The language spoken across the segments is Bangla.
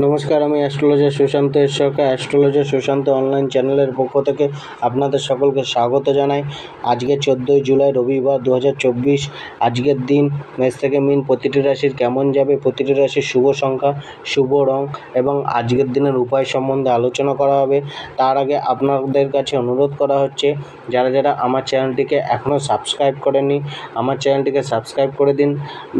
নমস্কার, আমি অ্যাস্ট্রোলজার সুশান্ত সরকার। অ্যাস্ট্রোলজার সুশান্ত অনলাইন চ্যানেলের পক্ষ থেকে আপনাদের সকলকে স্বাগত জানাই। আজকে 14ই জুলাই রবিবার 2024। আজকের দিন মেষ থেকে মীন প্রতিটি রাশির কেমন যাবে, প্রতিটি রাশির শুভ সংখ্যা, শুভ রং এবং আজকের দিনের উপায় সম্বন্ধে আলোচনা করা হবে। তার আগে আপনাদের কাছে অনুরোধ করা হচ্ছে, যারা যারা আমার চ্যানেলটিকে এখনও সাবস্ক্রাইব করেননি, আমার চ্যানেলটিকে সাবস্ক্রাইব করে দিন,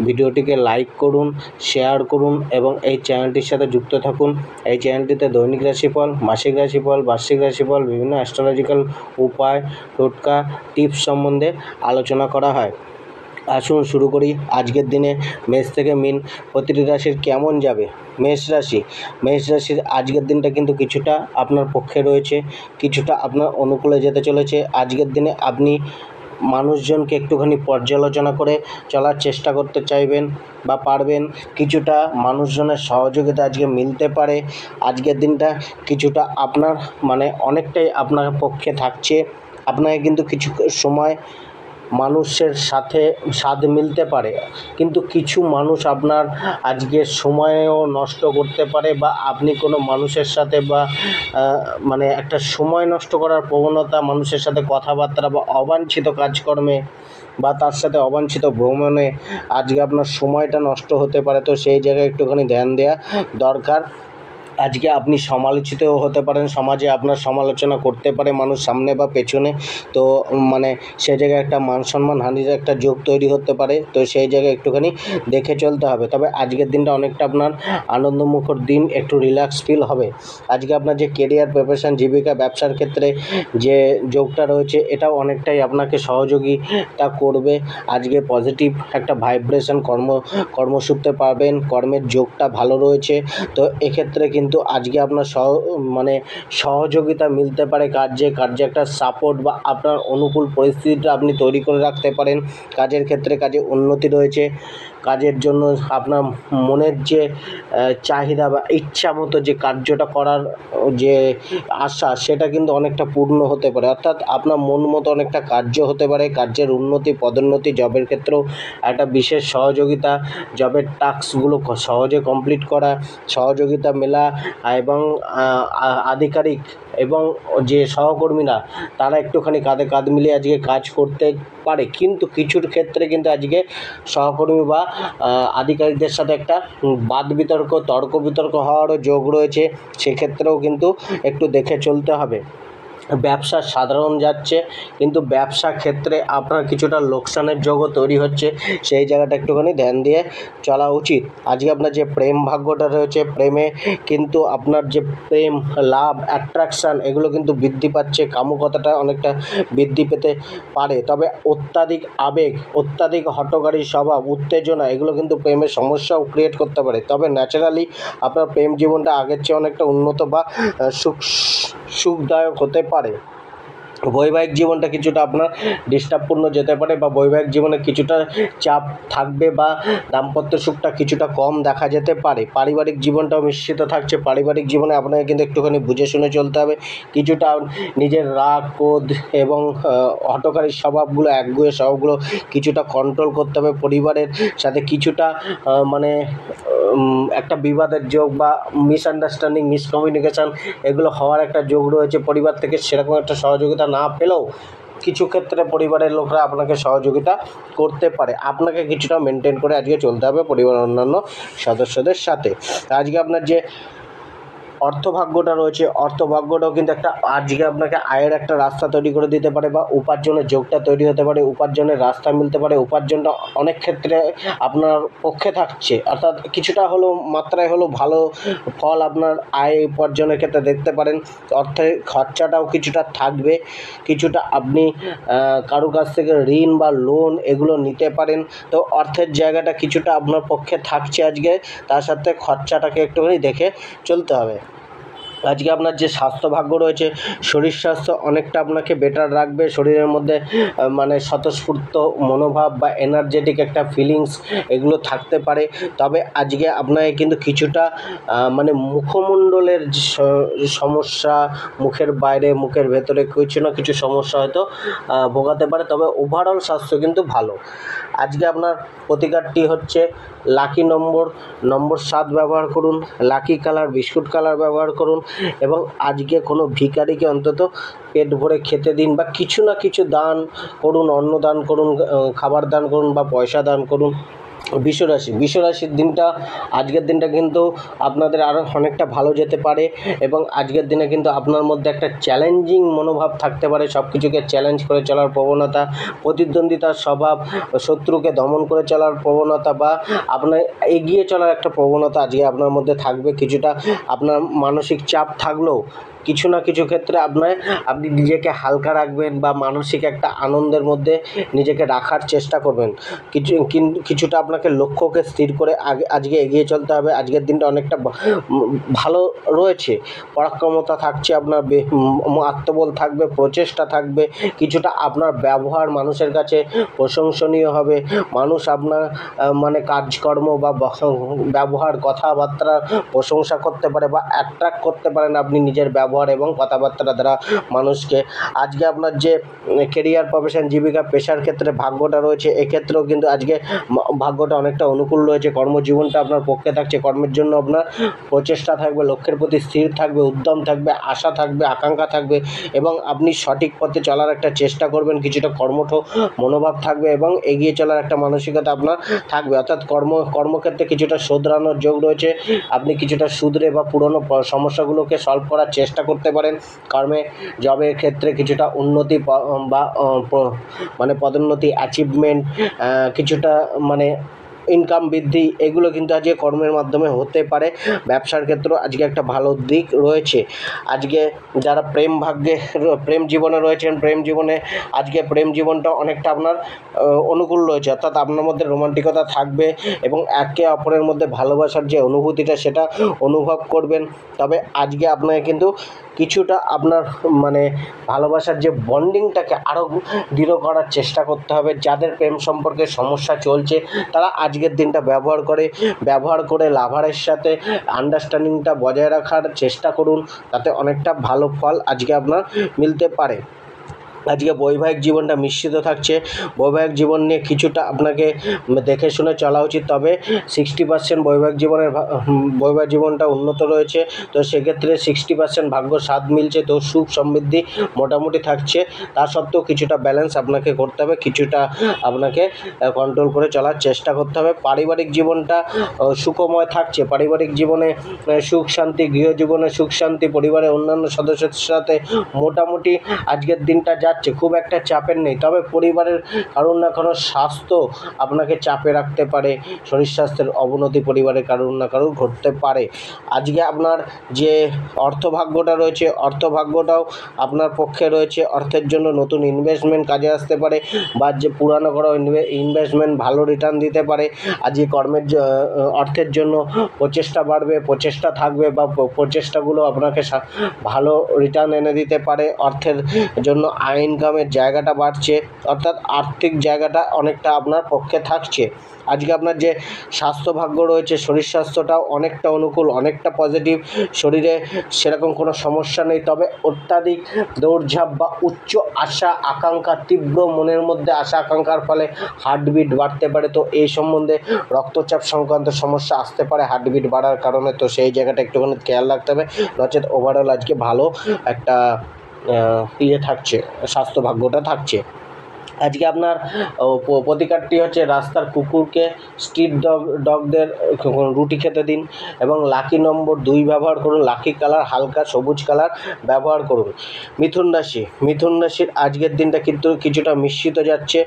ভিডিওটিকে লাইক করুন, শেয়ার করুন এবং এই চ্যানেলটির সাথে যুক্ত থাকুন। এই চ্যানেলটিতে দৈনিক রাশিফল, মাসিক রাশিফল, বার্ষিক রাশিফল, বিভিন্ন অ্যাস্ট্রোলজিক্যাল উপায়, টোটকা, টিপস সম্বন্ধে আলোচনা করা হয়। আসুন শুরু করি। আজকের দিনে মেষ থেকে মীন প্রতিটি রাশির কেমন যাবে। মেষ রাশির আজকের দিনটা কিন্তু কিছুটা আপনার পক্ষে রয়েছে, কিছুটা আপনার অনুকূলে যেতে চলেছে। আজকের দিনে আপনি মানুষজনকে একটুখানি পর্যালোচনা করে চলার চেষ্টা করতে চাইবেন বা পারবেন। কিছুটা মানুষজনের সহযোগিতা আজকে মিলতে পারে। আজকের দিনটা কিছুটা আপনার অনেকটাই আপনার পক্ষে থাকছে। আপনাকে কিন্তু কিছু সময় মানুষের সাথে স্বাদ মিলতে পারে, কিন্তু কিছু মানুষ আপনার আজকের সময়ও নষ্ট করতে পারে বা আপনি কোনো মানুষের সাথে বা একটা সময় নষ্ট করার প্রবণতা, মানুষের সাথে কথাবার্তা বা অবাঞ্ছিত কাজকর্মে বা তার সাথে অবাঞ্ছিত ভ্রমণে আজকে আপনার সময়টা নষ্ট হতে পারে। তো সেই জায়গায় একটুখানি ধ্যান দেওয়া দরকার। আজকে আপনি সমালোচিতও হতে পারেন, সমাজে আপনার সমালোচনা করতে পারে মানুষ সামনে বা পেছনে। তো সে জায়গায় একটা মান সম্মান হানির একটা যোগ তৈরি হতে পারে। তো সেই জায়গায় একটুখানি দেখে চলতে হবে। তবে আজকের দিনটা অনেকটা আপনার আনন্দমুখর দিন, একটু রিল্যাক্স ফিল হবে। আজকে আপনার যে কেরিয়ার, প্রফেশন, জীবিকা, ব্যবসার ক্ষেত্রে যে যোগটা রয়েছে, এটাও অনেকটাই আপনাকে সহযোগিতা করবে। আজকে পজিটিভ একটা ভাইব্রেশন কর্মসূত্রে পাবেন, কর্মের যোগটা ভালো রয়েছে। তো এক্ষেত্রে কিন্তু আজকে আপনার সহযোগিতা মিলতে পারে, কাজে একটা সাপোর্ট বা আপনার অনুকূল পরিস্থিতিটা আপনি তৈরি করে রাখতে পারেন। কাজের ক্ষেত্রে কাজে উন্নতি রয়েছে। কাজের জন্য আপনার মনের যে চাহিদা বা ইচ্ছা মতো যে কার্যটা করার যে আশা, সেটা কিন্তু অনেকটা পূর্ণ হতে পারে। অর্থাৎ আপনার মন মতো অনেকটা কার্য হতে পারে। কার্যের উন্নতি, পদোন্নতি, জবের ক্ষেত্রেও একটা বিশেষ সহযোগিতা, জবের টাস্কগুলো সহজে কমপ্লিট করা, সহযোগিতা মেলা এবং আধিকারিক এবং যে সহকর্মীরা, তারা একটুখানি কাঁধে কাঁধ মিলিয়ে আজকে কাজ করতে পারে। কিন্তু কিছুর ক্ষেত্রে কিন্তু আজকে সহকর্মী বা আধিকারিকদের সাথে একটা তর্ক বিতর্ক হওয়ারও যোগ রয়েছে। সেক্ষেত্রেও কিন্তু একটু দেখে চলতে হবে। ব্যবসা সাধারণ যাচ্ছে, কিন্তু ব্যবসা ক্ষেত্রে আপনার কিছুটা লোকসানের যোগও তৈরি হচ্ছে। সেই জায়গাটা একটুখানি ধ্যান দিয়ে চলা উচিত। আজকে আপনার যে প্রেম ভাগ্যটা রয়েছে, প্রেমে কিন্তু আপনার যে প্রেম, লাভ, অ্যাট্রাকশান, এগুলো কিন্তু বৃদ্ধি পাচ্ছে। কামুকতাটা অনেকটা বৃদ্ধি পেতে পারে। তবে অত্যাধিক আবেগ, অত্যাধিক হঠকারী স্বভাব, উত্তেজনা, এগুলো কিন্তু প্রেমের সমস্যাও ক্রিয়েট করতে পারে। তবে ন্যাচারালি আপনার প্রেম জীবনটা আগের চেয়ে অনেকটা উন্নত বা সুখদায়ক হতে পারে। বৈবাহিক জীবনটা কিছুটা আপনার ডিস্টার্বপূর্ণ যেতে পারে বা বৈবাহিক জীবনে কিছুটা চাপ থাকবে বা দাম্পত্য সুখটা কিছুটা কম দেখা যেতে পারে। পারিবারিক জীবনটাও মিশ্রিত থাকছে। পারিবারিক জীবনে আপনাকে কিন্তু একটুখানি বুঝে শুনে চলতে হবে। কিছুটা নিজের রাগ, ক্রোধ এবং হঠকারী স্বভাবগুলো, একগুঁয়ে স্বভাবগুলো কিছুটা কন্ট্রোল করতে হবে। পরিবারের সাথে কিছুটা একটা বিবাদের যোগ বা মিসআন্ডারস্ট্যান্ডিং, মিসকমিউনিকেশান, এগুলো হওয়ার একটা যোগ রয়েছে। পরিবার থেকে সেরকম একটা সহযোগিতা না পেলেও কিছু ক্ষেত্রে পরিবারের লোকরা আপনাকে সহযোগিতা করতে পারে। আপনাকে কিছুটা মেনটেন করে আজকে চলতে হবে পরিবারের অন্যান্য সদস্যদের সাথে। আজকে আপনার যে অর্থভাগ্যটা রয়েছে, অর্থভাগ্যটাও কিন্তু আজকে আপনাকে আয়ের একটা রাস্তা তৈরি করে দিতে পারে বা উপার্জনের যোগটা তৈরি হতে পারে। উপার্জনের রাস্তা মিলতে পারে। উপার্জনটা অনেক ক্ষেত্রে আপনার পক্ষে থাকছে, অর্থাৎ কিছুটা হলেও মাত্রায় হলেও ভালো ফল আপনার আয় উপার্জনের ক্ষেত্রে দেখতে পারেন। অর্থের খরচাটাও কিছুটা থাকবে। কিছুটা আপনি কারো কাছ থেকে ঋণ বা লোন এগুলো নিতে পারেন। তো অর্থের জায়গাটা কিছুটা আপনার পক্ষে থাকছে আজকে। তার সাথে খরচাটাকে একটুখানি দেখে চলতে হবে। আজকে আপনার যে স্বাস্থ্য ভাগ্য রয়েছে, শরীর স্বাস্থ্য অনেকটা আপনাকে বেটার রাখবে। শরীরের মধ্যে মানে স্বতঃস্ফূর্ত মনোভাব বা এনার্জেটিক একটা ফিলিংস এগুলো থাকতে পারে। তবে আজকে আপনাকে কিন্তু কিছুটা মানে মুখমণ্ডলের সমস্যা, মুখের বাইরে মুখের ভেতরে কিছু না কিছু সমস্যা হয়তো ভোগাতে পারে। তবে ওভারঅল স্বাস্থ্য কিন্তু ভালো। আজকে আপনার প্রতিকারটি হচ্ছে লাকি নম্বর 7 ব্যবহার করুন, লাকি কালার বিস্কুট কালার ব্যবহার করুন এবং আজকে কোনো ভিখারিকে অন্তত পেট ভরে খেতে দিন বা কিছু না কিছু দান করুন, অন্ন দান করুন, খাবার দান করুন বা পয়সা দান করুন। বিশ্বরাশির দিনটা, আজকের দিনটা কিন্তু আপনাদের আরও অনেকটা ভালো যেতে পারে এবং আজকের দিনে কিন্তু আপনার মধ্যে একটা চ্যালেঞ্জিং মনোভাব থাকতে পারে। সব কিছুকে চ্যালেঞ্জ করে চলার প্রবণতা, প্রতিদ্বন্দ্বিতার স্বভাব, শত্রুকে দমন করে চলার প্রবণতা বা আপনার এগিয়ে চলার একটা প্রবণতা আজকে আপনার মধ্যে থাকবে। কিছুটা আপনার মানসিক চাপ থাকলেও কিছু না কিছু ক্ষেত্রে আপনি নিজেকে হালকা রাখবেন বা মানসিক একটা আনন্দের মধ্যে নিজেকে রাখার চেষ্টা করবেন। কিছুটা আপনাকে লক্ষ্যকে স্থির করে আজকে এগিয়ে চলতে হবে। আজকের দিনটা অনেকটা ভালো রয়েছে, পরাক্রমতা থাকছে, আপনার আত্মবল থাকবে, প্রচেষ্টা থাকবে। কিছুটা আপনার ব্যবহার মানুষের কাছে প্রশংসনীয় হবে। মানুষ আপনার মানে কাজকর্ম বা ব্যবহার কথাবার্তার প্রশংসা করতে পারে বা অ্যাট্রাক্ট করতে পারেন আপনি নিজের ব্যবহার এবং কথাবার্তা দ্বারা মানুষকে। আজকে আপনার যে কেরিয়ার, প্রফেশন, জীবিকা, পেশার ক্ষেত্রে ভাগ্যটা রয়েছে, এক্ষেত্রেও কিন্তু আজকে ভাগ্যটা অনেকটা অনুকূল রয়েছে। কর্মজীবনটা আপনার পক্ষে থাকছে, কর্মের জন্য আপনার প্রচেষ্টা থাকবে, লক্ষ্যের প্রতি স্থির থাকবে, উদ্যম থাকবে, আশা থাকবে, আকাঙ্ক্ষা থাকবে এবং আপনি সঠিক পথে চলার একটা চেষ্টা করবেন। কিছুটা কর্মঠ মনোভাব থাকবে এবং এগিয়ে চলার একটা মানসিকতা আপনার থাকবে। অর্থাৎ কর্মক্ষেত্রে কিছুটা শোধরানোর যোগ রয়েছে। আপনি কিছুটা শুধরে বা পুরনো সমস্যাগুলোকে সলভ করার চেষ্টা করতে পারেন। কর্মে, জবের ক্ষেত্রে কিছুটা উন্নতি বা মানে পদোন্নতি, অ্যাচিভমেন্ট, কিছুটা মানে ইনকাম বৃদ্ধি, এগুলো কিন্তু আজকে কর্মের মাধ্যমে হতে পারে। ব্যবসার ক্ষেত্রেও আজকে একটা ভালো দিক রয়েছে। আজকে যারা প্রেম জীবনে রয়েছেন, প্রেম জীবনটা অনেকটা আপনার অনুকূল রয়েছে। অর্থাৎ আপনার মধ্যে রোমান্টিকতা থাকবে এবং একে অপরের মধ্যে ভালোবাসার যে অনুভূতিটা সেটা অনুভব করবেন। তবে আজকে আপনাকে কিন্তু কিছুটা আপনার মানে ভালোবাসার যে বন্ডিংটাকে আরও দৃঢ় করার চেষ্টা করতে হবে। যাদের প্রেম সম্পর্কে সমস্যা চলছে তারা আজকের দিনটা ব্যবহার করে লাভারের সাথে আন্ডারস্ট্যান্ডিংটা বজায় রাখার চেষ্টা করুন। তাতে অনেকটা ভালো ফল আজকে আপনার মিলতে পারে। আজকে বৈবাহিক জীবনটা মিশ্রিত থাকছে। বৈবাহিক জীবন নিয়ে কিছুটা আপনাকে দেখে শুনে চলা উচিত। তবে 60% বৈবাহিক জীবনটা উন্নত রয়েছে। তো সেক্ষেত্রে 60% ভাগ্য সাথ মিলছে, তো সুখ সমৃদ্ধি মোটামুটি থাকছে। তা সত্ত্বেও কিছুটা ব্যালেন্স আপনাকে করতে হবে, কিছুটা আপনাকে কন্ট্রোল করে চলার চেষ্টা করতে হবে। পারিবারিক জীবনটা সুখময় থাকছে। পারিবারিক জীবনে সুখ শান্তি, গৃহজীবনে সুখ শান্তি, পরিবারের অন্যান্য সদস্যদের সাথে মোটামুটি আজকের দিনটা যাচ্ছে, খুব একটা চাপের নেই। তবে পরিবারের কারোর না কারোর স্বাস্থ্য আপনাকে চাপে রাখতে পারে। শরীর স্বাস্থ্যের অবনতি পরিবারের কারোর না কারোর ঘটতে পারে। আজকে আপনার যে অর্থভাগ্যটা রয়েছে, অর্থভাগ্যটাও আপনার পক্ষে রয়েছে। অর্থের জন্য নতুন ইনভেস্টমেন্ট কাজে আসতে পারে বা যে পুরানো করা ইনভেস্টমেন্ট ভালো রিটার্ন দিতে পারে। আজকে অর্থের জন্য প্রচেষ্টা বাড়বে, প্রচেষ্টা থাকবে বা প্রচেষ্টাগুলো আপনাকে ভালো রিটার্ন এনে দিতে পারে। অর্থের জন্য ইনকামের জায়গাটা বাড়ছে, অর্থাৎ আর্থিক জায়গাটা অনেকটা আপনার পক্ষে থাকছে। আজকে আপনার যে স্বাস্থ্য ভাগ্য রয়েছে, শরীর স্বাস্থ্যটাও অনেকটা অনুকূল, অনেকটা পজিটিভ। শরীরে সেরকম কোনো সমস্যা নেই। তবে অত্যাধিক দৌড়ঝাঁপ বা উচ্চ আশা আকাঙ্ক্ষা, তীব্র মনের মধ্যে আশা আকাঙ্ক্ষার ফলে হার্টবিট বাড়তে পারে। তো এই সম্বন্ধে রক্তচাপ সংক্রান্ত সমস্যা আসতে পারে হার্টবিট বাড়ার কারণে। তো সেই জায়গাটা একটুখানি খেয়াল রাখতে হবে, নচেত ওভারঅল আজকে ভালো একটা থাকছে, স্বাস্থ্য ভাগ্যটা থাকছে। আজকে আপনার প্রতিকারটি হচ্ছে রাস্তার কুকুরকে, স্ট্রিট ডগদের রুটি খেতে দিন এবং লাকি নম্বর 2 ব্যবহার করুন, লাকি কালার হালকা সবুজ কালার ব্যবহার করুন। মিথুন রাশির আজকের দিনটা কিন্তু কিছুটা মিশ্রিত যাচ্ছে।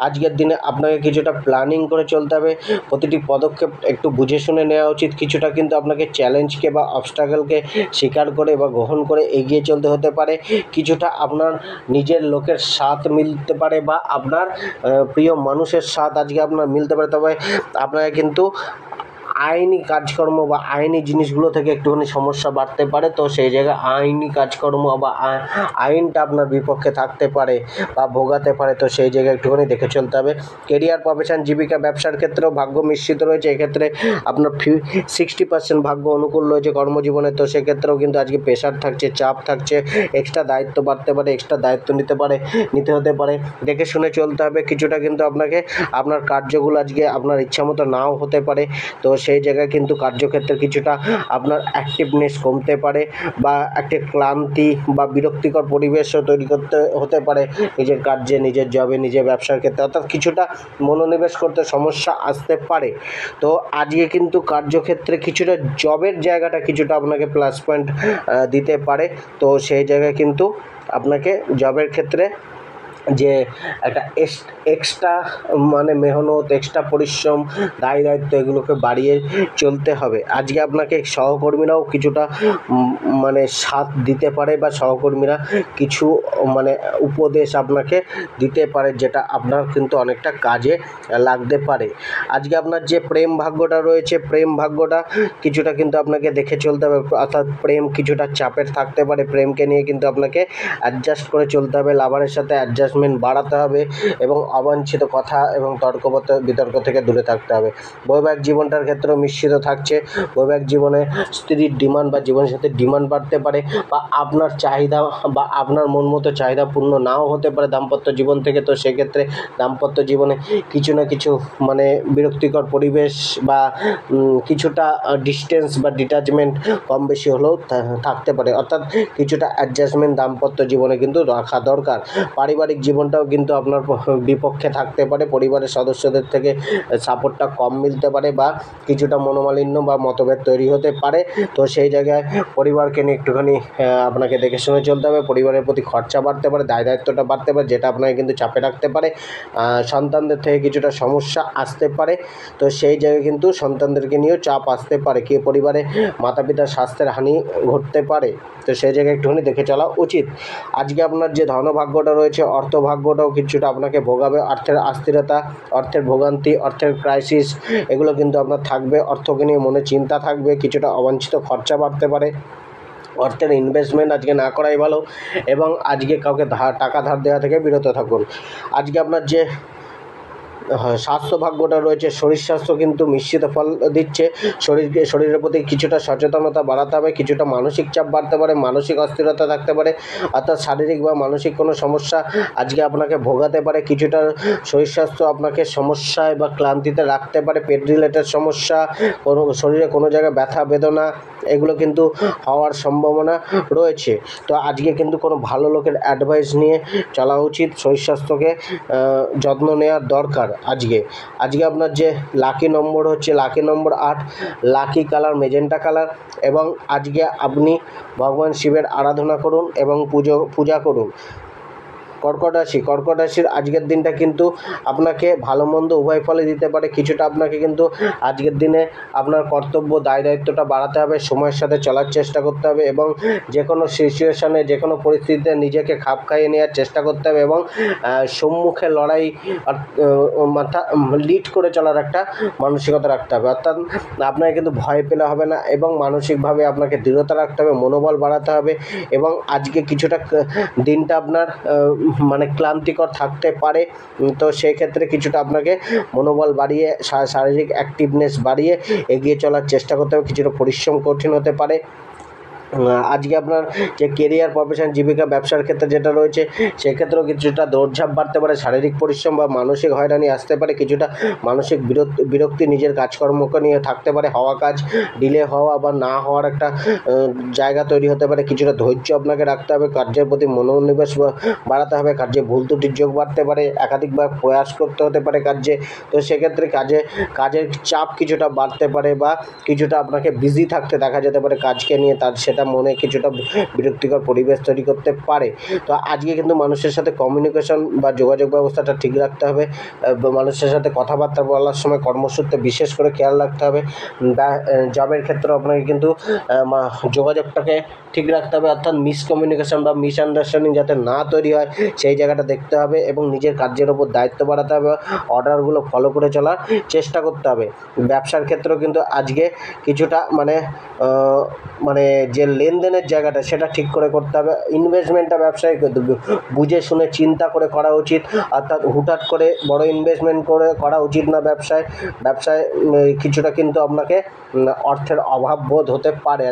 আজকের দিনে আপনাকে কিছুটা প্ল্যানিং করে চলতে হবে, প্রতিটি পদক্ষেপ একটু বুঝে শুনে নেওয়া উচিত। কিছুটা কিন্তু আপনাকে চ্যালেঞ্জকে বা অবস্ট্রাগলকে স্বীকার করে বা গ্রহণ করে এগিয়ে চলতে হতে পারে। কিছুটা আপনার নিজের লোকের সাথ মিলতে পারে বা আপনার প্রিয় মানুষের সাথ আজকে আপনার মিলতে পারে। তবে আপনাকে কিন্তু আইনি কাজকর্ম বা আইনি জিনিসগুলো থেকে একটুখানি সমস্যা বাড়তে পারে। তো সেই জায়গায় আইনি কাজকর্ম বা আইনটা আপনার বিপক্ষে থাকতে পারে বা ভোগাতে পারে। তো সেই জায়গায় একটুখানি দেখে চলতে হবে। কেরিয়ার, প্রফেশন, জীবিকা, ব্যবসার ক্ষেত্রেও ভাগ্য মিশ্রিত রয়েছে। এক্ষেত্রে আপনার 60% ভাগ্য অনুকূল রয়েছে কর্মজীবনে। তো সেক্ষেত্রেও কিন্তু আজকে প্রেশার থাকছে, চাপ থাকছে, এক্সট্রা দায়িত্ব বাড়তে পারে, এক্সট্রা দায়িত্ব নিতে হতে পারে। দেখে শুনে চলতে হবে। কিছুটা কিন্তু আপনাকে আপনার কার্যগুলো আজকে আপনার ইচ্ছামতো নাও হতে পারে। তো সেই জায়গায় কিন্তু কার্যক্ষেত্রে কিছুটা আপনার অ্যাক্টিভনেস কমতে পারে বা একটা ক্লান্তি বা বিরক্তিকর পরিবেশও তৈরি হতে পারে নিজের কার্যে, নিজের জবে, নিজের ব্যবসার ক্ষেত্রে। অর্থাৎ কিছুটা মনোনিবেশ করতে সমস্যা আসতে পারে। তো আজকে কিন্তু কার্যক্ষেত্রে কিছুটা জবের জায়গাটা কিছুটা আপনাকে প্লাস পয়েন্ট দিতে পারে। তো সেই জায়গায় কিন্তু আপনাকে জবের ক্ষেত্রে যে একটা এক্সট্রা মানে মেহনত, এক্সট্রা পরিশ্রম, দায়িত্ব এগুলোকে বাড়িয়ে চলতে হবে। আজকে আপনাকে সহকর্মীরাও কিছুটা মানে সাথ দিতে পারে বা সহকর্মীরা কিছু মানে উপদেশ আপনাকে দিতে পারে, যেটা আপনার কিন্তু অনেকটা কাজে লাগতে পারে। আজকে আপনার যে প্রেম ভাগ্যটা রয়েছে, প্রেম ভাগ্যটা কিছুটা কিন্তু আপনাকে দেখে চলতে হবে। অর্থাৎ প্রেম কিছুটা চাপের থাকতে পারে। প্রেমকে নিয়ে কিন্তু আপনাকে অ্যাডজাস্ট করে চলতে হবে। লাভারের সাথে অ্যাডজাস্টমেন্ট বাড়াতে হবে এবং অবাঞ্ছিত কথা এবং বিতর্ক থেকে দূরে থাকতে হবে। বৈবাহিক জীবনটার ক্ষেত্রেও মিশ্রিত থাকছে। বৈবাহিক জীবনে স্ত্রীর ডিমান্ড বা জীবনসাথীর ডিমান্ড বাড়তে পারে বা আপনার চাহিদা বা আপনার মন মতো চাহিদা পূর্ণ নাও হতে পারে দাম্পত্য জীবন থেকে। তো সেক্ষেত্রে দাম্পত্য জীবনে কিছু না কিছু মানে বিরক্তিকর পরিবেশ বা কিছুটা ডিস্টেন্স বা ডিটাচমেন্ট কম বেশি হলেও থাকতে পারে। অর্থাৎ কিছুটা অ্যাডজাস্টমেন্ট দাম্পত্য জীবনে কিন্তু রাখা দরকার। পারিবারিক জীবনটাও কিন্তু আপনার বিপক্ষে থাকতে পারে। পরিবারের সদস্যদের থেকে সাপোর্টটা কম মিলতে পারে বা কিছুটা মনোমালিন্য বা মতভেদ তৈরি হতে পারে। তো সেই জায়গায় পরিবারকে নিয়ে একটুখানি আপনাকে দেখে শুনে চলতে হবে। পরিবারের প্রতি খরচা বাড়তে পারে, দায়িত্বটা বাড়তে পারে, যেটা আপনাকে কিন্তু চাপে রাখতে পারে। সন্তানদের থেকে কিছুটা সমস্যা আসতে পারে। তো সেই জায়গায় কিন্তু সন্তানদেরকে নিয়েও চাপ আসতে পারে। কি পরিবারে মাতা পিতার স্বাস্থ্যের হানি ঘটতে পারে। তো সেই জায়গায় একটুখানি দেখে চলা উচিত। আজকে আপনার যে ধনভাগ্যটা রয়েছে, অর্থভাগ্যটাও কিছুটা আপনাকে ভোগাবে। অর্থের অস্থিরতা, অর্থের ভোগান্তি, অর্থের ক্রাইসিস এগুলো কিন্তু আপনার থাকবে। অর্থকে নিয়ে মনে চিন্তা থাকবে। কিছুটা অবাঞ্ছিত খরচা বাড়তে পারে। অর্থের ইনভেস্টমেন্ট আজকে না করাই ভালো এবং আজকে কাউকে টাকা ধার দেওয়া থেকে বিরত থাকুন। আজকে আপনার যে স্বাস্থ্য ভাগ্যটা রয়েছে, শরীর স্বাস্থ্য কিন্তু মিশ্রিত ফল দিচ্ছে। শরীরের প্রতি কিছুটা সচেতনতা বাড়াতে হবে। কিছুটা মানসিক চাপ বাড়তে পারে, মানসিক অস্থিরতা থাকতে পারে। অর্থাৎ শারীরিক বা মানসিক কোনো সমস্যা আজকে আপনাকে ভোগাতে পারে। কিছুটা শরীর স্বাস্থ্য আপনাকে সমস্যায় বা ক্লান্তিতে রাখতে পারে। পেট রিলেটেড সমস্যা, শরীরে কোনো জায়গায় ব্যথা বেদনা এগুলো কিন্তু হওয়ার সম্ভাবনা রয়েছে। তো আজকে কিন্তু কোনো ভালো লোকের অ্যাডভাইস নিয়ে চলা উচিত। শরীর স্বাস্থ্যকে যত্ন নেওয়ার দরকার। আজকে আপনার যে লাকি নম্বর হচ্ছে লাকি নম্বর 8, লাকি কালার মেজেন্টা কালার এবং আজকে আপনি ভগবান শিবের আরাধনা করুন এবং পূজা করুন। কর্কট রাশির আজকের দিনটা কিন্তু আপনাকে ভালো মন্দ উভয় ফলে দিতে পারে। কিছুটা আপনাকে কিন্তু আজকের দিনে আপনার কর্তব্য দায়িত্বটা বাড়াতে হবে। সময়ের সাথে চলার চেষ্টা করতে হবে এবং যে কোনো সিচুয়েশানে, যে কোনো পরিস্থিতিতে নিজেকে খাপ খাইয়ে নেওয়ার চেষ্টা করতে হবে এবং সম্মুখে লড়াই লিড করে চলার একটা মানসিকতা রাখতে হবে। অর্থাৎ আপনাকে কিন্তু ভয় পেলে হবে না এবং মানসিকভাবে আপনাকে দৃঢ়তা রাখতে হবে, মনোবল বাড়াতে হবে এবং আজকে কিছুটা দিনটা আপনার মানে ক্লান্তিকর থাকতে পারে। তো সেই ক্ষেত্রে কিছুটা আপনাকে মনোবল বাড়িয়ে শারীরিক অ্যাক্টিভনেস বাড়িয়ে এগিয়ে চলার চেষ্টা করতে হবে। কিছুটা পরিশ্রম কঠিন হতে পারে। আজকে আপনার যে কেরিয়ার, প্রফেশন, জীবিকা, ব্যবসার ক্ষেত্রে যেটা রয়েছে সেক্ষেত্রেও কিছুটা দৌড়ঝাঁপ বাড়তে পারে। শারীরিক পরিশ্রম বা মানসিক হয়রানি আসতে পারে। কিছুটা মানসিক বিরক্তি নিজের কাজকর্মকে নিয়ে থাকতে পারে। হওয়া কাজ ডিলে হওয়া বা না হওয়ার একটা জায়গা তৈরি হতে পারে। কিছুটা ধৈর্য আপনাকে রাখতে হবে। কার্যের প্রতি মনোনিবেশ বাড়াতে হবে। কার্যে ভুল ত্রুটির যোগ বাড়তে পারে। একাধিকবার প্রয়াস করতে হতে পারে কার্যে। তো সেক্ষেত্রে কাজের চাপ কিছুটা বাড়তে পারে বা কিছুটা আপনাকে বিজি থাকতে দেখা যেতে পারে কাজকে নিয়ে। সেটা যেটা মনে কিছুটা বিরক্তিকর পরিবেশ তৈরি করতে পারে। তো আজকে কিন্তু মানুষের সাথে কমিউনিকেশন বা যোগাযোগ ব্যবস্থাটা ঠিক রাখতে হবে। মানুষের সাথে কথাবার্তা বলার সময় কর্মসূত্রে বিশেষ করে খেয়াল রাখতে হবে। বা জবের ক্ষেত্রে আপনাকে কিন্তু যোগাযোগটাকে ঠিক রাখতে হবে, অর্থাৎ মিসকমিউনিকেশন বা মিসআন্ডারস্ট্যান্ডিং যাতে না তৈরি হয় সেই জায়গাটা দেখতে হবে এবং নিজের কার্যের ওপর দায়িত্ব বাড়াতে হবে, অর্ডারগুলো ফলো করে চলার চেষ্টা করতে হবে। ব্যবসার ক্ষেত্রেও কিন্তু আজকে কিছুটা মানে যে লেনদেনের জায়গাটা সেটা ঠিক করে করতে হবে। ইনভেস্টমেন্টটা ব্যবসায় বুঝে শুনে চিন্তা করে করা উচিত, অর্থাৎ হুটহাট করে বড় ইনভেস্টমেন্ট করে করা উচিত না। ব্যবসায় কিছুটা কিন্তু আপনাকে অর্থের অভাব বোধ হতে পারে।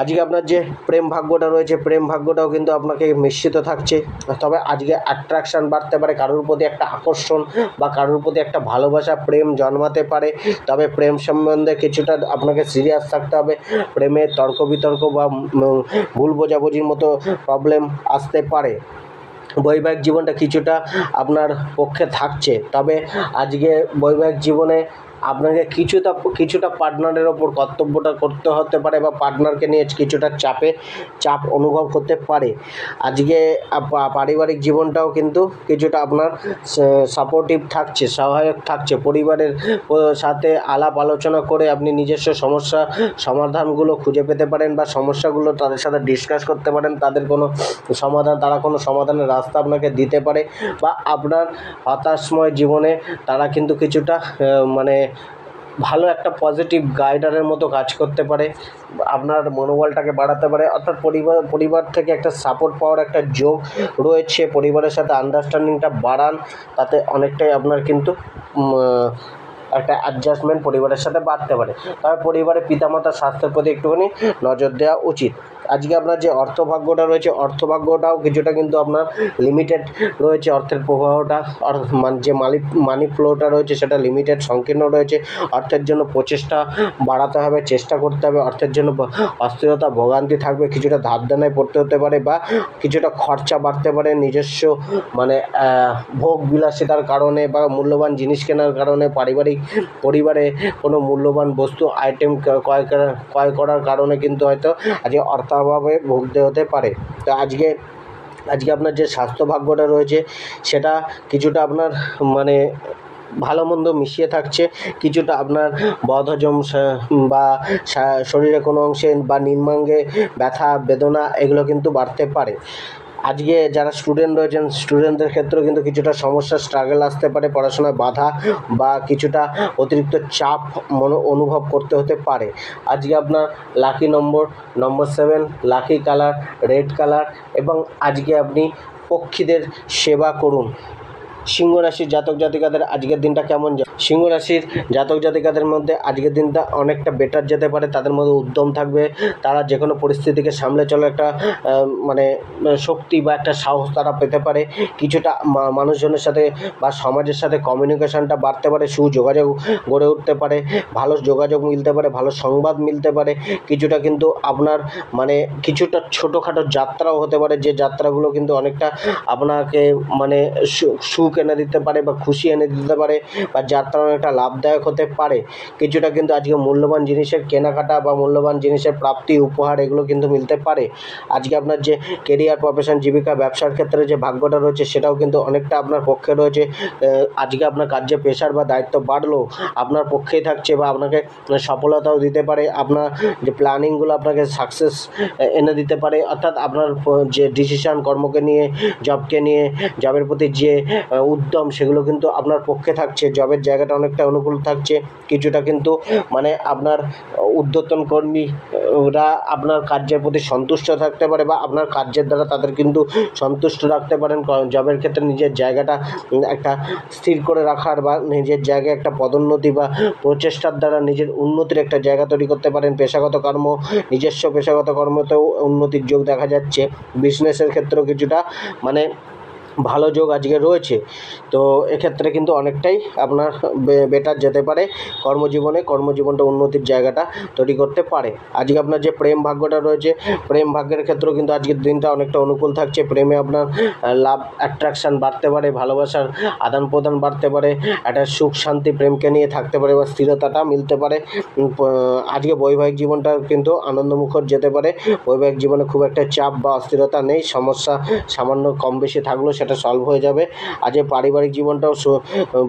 আজকে আপনার যে প্রেম ভাগ্যটা রয়েছে, প্রেম ভাগ্যটাও কিন্তু আপনাকে মিশ্রিত থাকছে। তবে আজকে অ্যাট্রাকশান বাড়তে পারে, কারোর প্রতি একটা আকর্ষণ বা কারোর প্রতি একটা ভালোবাসা প্রেম জন্মাতে পারে। তবে প্রেম সম্বন্ধে কিছুটা আপনাকে সিরিয়াস থাকতে হবে। প্রেমের তর্ক বিতর্ক বা ভুল বোঝাবুঝির মতো প্রবলেম আসতে পারে। বৈবাহিক জীবনটা কিছুটা আপনার পক্ষে থাকছে, তবে আজকে বৈবাহিক জীবনে আপনাকে কিছুটা পার্টনারের ওপর কর্তব্যটা করতে হতে পারে বা পার্টনারকে নিয়ে কিছুটা চাপ অনুভব করতে পারে। আজকে পারিবারিক জীবনটাও কিন্তু কিছুটা আপনার সাপোর্টিভ থাকছে, সহায়ক থাকছে। পরিবারের সাথে আলাপ আলোচনা করে আপনি নিজস্ব সমস্যা সমাধানগুলো খুঁজে পেতে পারেন বা সমস্যাগুলো তাদের সাথে ডিসকাস করতে পারেন। তারা কোনো সমাধানের রাস্তা আপনাকে দিতে পারে বা আপনার হতাশময় জীবনে তারা কিন্তু কিছুটা ভালো একটা পজিটিভ গাইডারের মতো কাজ করতে পারে, আপনার মনোবলটাকে বাড়াতে পারে। অর্থাৎ পরিবার থেকে একটা সাপোর্ট পাওয়ার একটা যোগ রয়েছে। পরিবারের সাথে আন্ডারস্ট্যান্ডিংটা বাড়ান, তাতে অনেকটাই আপনার কিন্তু একটা অ্যাডজাস্টমেন্ট পরিবারের সাথে বাড়তে পারে। তবে পরিবারের পিতামাতার স্বাস্থ্যের প্রতি একটুখানি নজর দেওয়া উচিত। আজকে আপনার যে অর্থভাগ্যটা রয়েছে, অর্থভাগ্যটাও কিছুটা কিন্তু আপনার লিমিটেড রয়েছে। অর্থের প্রবাহটা যে মানি ফ্লোটা রয়েছে সেটা লিমিটেড সংকীর্ণ রয়েছে। অর্থের জন্য প্রচেষ্টা বাড়াতে হবে, চেষ্টা করতে হবে। অর্থের জন্য অস্থিরতা ভোগান্তি থাকবে, কিছুটা ধার দেনায় পড়তে হতে পারে বা কিছুটা খরচা বাড়তে পারে নিজস্ব ভোগ বিলাসিতার কারণে বা মূল্যবান জিনিস কেনার কারণে। পরিবারে কোনো মূল্যবান বস্তু আইটেম ক্রয় করার কারণে কিন্তু হয়তো আজকে অর্থাভাবে ভুগতে হতে পারে। তো আজকে আপনার যে স্বাস্থ্য ভাগ্যটা রয়েছে সেটা কিছুটা আপনার ভালো মন্দ মিশিয়ে থাকছে। কিছুটা আপনার বদহজম বা শরীরে কোনো অংশে বা নিম্নাঙ্গে ব্যথা বেদনা এগুলো কিন্তু বাড়তে পারে। আজকে যারা স্টুডেন্ট রয়েছেন স্টুডেন্টদের ক্ষেত্রেও কিন্তু কিছুটা সমস্যা স্ট্রাগল আসতে পারে, পড়াশোনায় বাধা বা কিছুটা অতিরিক্ত চাপ অনুভব করতে হতে পারে। আজকে আপনার লাকি নম্বর 7, লাকি কালার রেড কালার এবং আজকে আপনি পক্ষীদের সেবা করুন। সিংহ রাশির জাতক জাতিকাদের আজকের দিনটা কেমন যায়? সিংহ রাশির জাতক জাতিকাদের মধ্যে আজকের দিনটা অনেকটা বেটার যেতে পারে। তাদের মধ্যে উদ্যম থাকবে, তারা যে কোনো পরিস্থিতিকে সামলে চলার একটা শক্তি বা একটা সাহস তারা পেতে পারে। কিছুটা মানুষজনের সাথে বা সমাজের সাথে কমিউনিকেশনটা বাড়তে পারে, সুযোগাযোগ গড়ে উঠতে পারে, ভালো যোগাযোগ মিলতে পারে, ভালো সংবাদ মিলতে পারে। কিছুটা কিন্তু আপনার কিছুটা ছোটোখাটো যাত্রাও হতে পারে, যে যাত্রাগুলো কিন্তু অনেকটা আপনাকে সুখ এনে দিতে পারে বা খুশি এনে দিতে পারে বা যাত্রা অনেকটা লাভদায়ক হতে পারে। কিছুটা কিন্তু আজকে মূল্যবান জিনিসের কেনাকাটা বা মূল্যবান জিনিসের প্রাপ্তি উপহার এগুলো কিন্তু মিলতে পারে। আজকে আপনার যে কেরিয়ার প্রফেশন জীবিকা ব্যবসার ক্ষেত্রে যে ভাগ্যটা রয়েছে সেটাও কিন্তু অনেকটা আপনার পক্ষে রয়েছে। আজকে আপনার কার্যে প্রেশার বা দায়িত্ব বাড়লেও আপনার পক্ষেই থাকছে বা আপনাকে সফলতাও দিতে পারে। আপনার যে প্ল্যানিংগুলো আপনাকে সাকসেস এনে দিতে পারে। অর্থাৎ আপনার যে ডিসিশান কর্মকে নিয়ে জবকে নিয়ে জবের প্রতি যে উদ্যম সেগুলো কিন্তু আপনার পক্ষে থাকছে। জবের জায়গাটা অনেকটা অনুকূল থাকছে। কিছুটা কিন্তু আপনার ঊর্ধ্বতন কর্মীরা আপনার কার্যের প্রতি সন্তুষ্ট থাকতে পারে বা আপনার কার্যের দ্বারা তাদের কিন্তু সন্তুষ্ট রাখতে পারেন। জবের ক্ষেত্রে নিজের জায়গাটা একটা স্থির করে রাখার বা নিজের জায়গায় একটা পদোন্নতি বা প্রচেষ্টার দ্বারা নিজের উন্নতির একটা জায়গা তৈরি করতে পারেন। নিজস্ব পেশাগত কর্মতেও উন্নতির যোগ দেখা যাচ্ছে। বিজনেসের ক্ষেত্রেও কিছুটা ভালো যোগ আজকে রয়েছে। তো এক্ষেত্রে কিন্তু অনেকটাই আপনার বেটার যেতে পারে কর্মজীবনটা উন্নতির জায়গাটা তৈরি করতে পারে। আজকে আপনার যে প্রেম ভাগ্যটা রয়েছে, প্রেম ভাগ্যের ক্ষেত্রেও কিন্তু আজকের দিনটা অনেকটা অনুকূল থাকছে। প্রেমে আপনার লাভ অ্যাট্রাকশান বাড়তে পারে, ভালোবাসার আদান প্রদান বাড়তে পারে, একটা সুখ শান্তি প্রেমকে নিয়ে থাকতে পারে বা স্থিরতাটা মিলতে পারে। আজকে বৈবাহিক জীবনটা কিন্তু আনন্দমুখর যেতে পারে। বৈবাহিক জীবনে খুব একটা চাপ বা অস্থিরতা নেই, সমস্যা সামান্য কম বেশি থাকলেও সেটা সলভ হয়ে যাবে। আজকে পারিবারিক জীবনটাও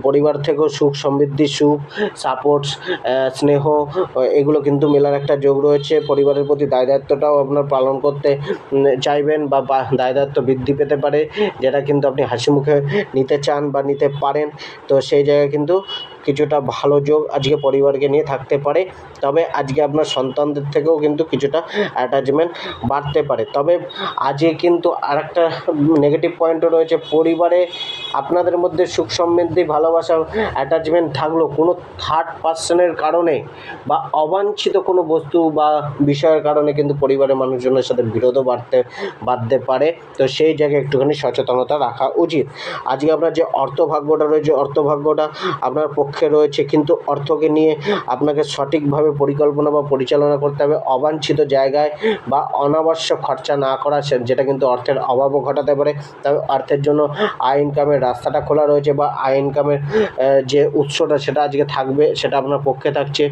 পরিবার থেকেও সুখ সমৃদ্ধি, সুখ সাপোর্টস, স্নেহ এগুলো কিন্তু মেলার একটা যোগ রয়েছে। পরিবারের প্রতি দায় দায়িত্বটাও আপনার পালন করতে চাইবেন বা দায় দায়িত্ব বৃদ্ধি পেতে পারে, যেটা কিন্তু আপনি হাসি মুখে নিতে চান বা নিতে পারেন। তো সেই জায়গায় কিন্তু কিছুটা ভালো যোগ আজকে পরিবারকে নিয়ে থাকতে পারে। তবে আজকে আপনার সন্তানদের থেকেও কিন্তু কিছুটা অ্যাটাচমেন্ট বাড়তে পারে। তবে আজকে কিন্তু আরেকটা নেগেটিভ পয়েন্টও রয়েছে। পরিবারে আপনাদের মধ্যে সুখ সমৃদ্ধি, ভালোবাসা, অ্যাটাচমেন্ট থাকলেও কোনো থার্ড পার্সনের কারণে বা অবাঞ্ছিত কোনো বস্তু বা বিষয়ের কারণে কিন্তু পরিবারের মানুষজনের সাথে বিরোধও বাড়তে পারে। তো সেই জায়গায় একটুখানি সচেতনতা রাখা উচিত। আজকে আপনার যে অর্থভাগ্যটা রয়েছে, অর্থভাগ্যটা আপনার পক্ষে রয়েছে, কিন্তু অর্থকে নিয়ে আপনাকে সঠিকভাবে পরিকল্পনা বা পরিচালনা করতে হবে। অবাঞ্ছিত জায়গায় বা অনাবশ্যক খরচা না করা, যেটা কিন্তু অর্থের অভাবও ঘটাতে পারে। তবে অর্থের জন্য আয় ইনকামের রাস্তাটা খোলা রয়েছে বা আয় ইনকামের যে উৎসটা সেটা আজকে থাকবে, সেটা আপনার পক্ষে থাকছে।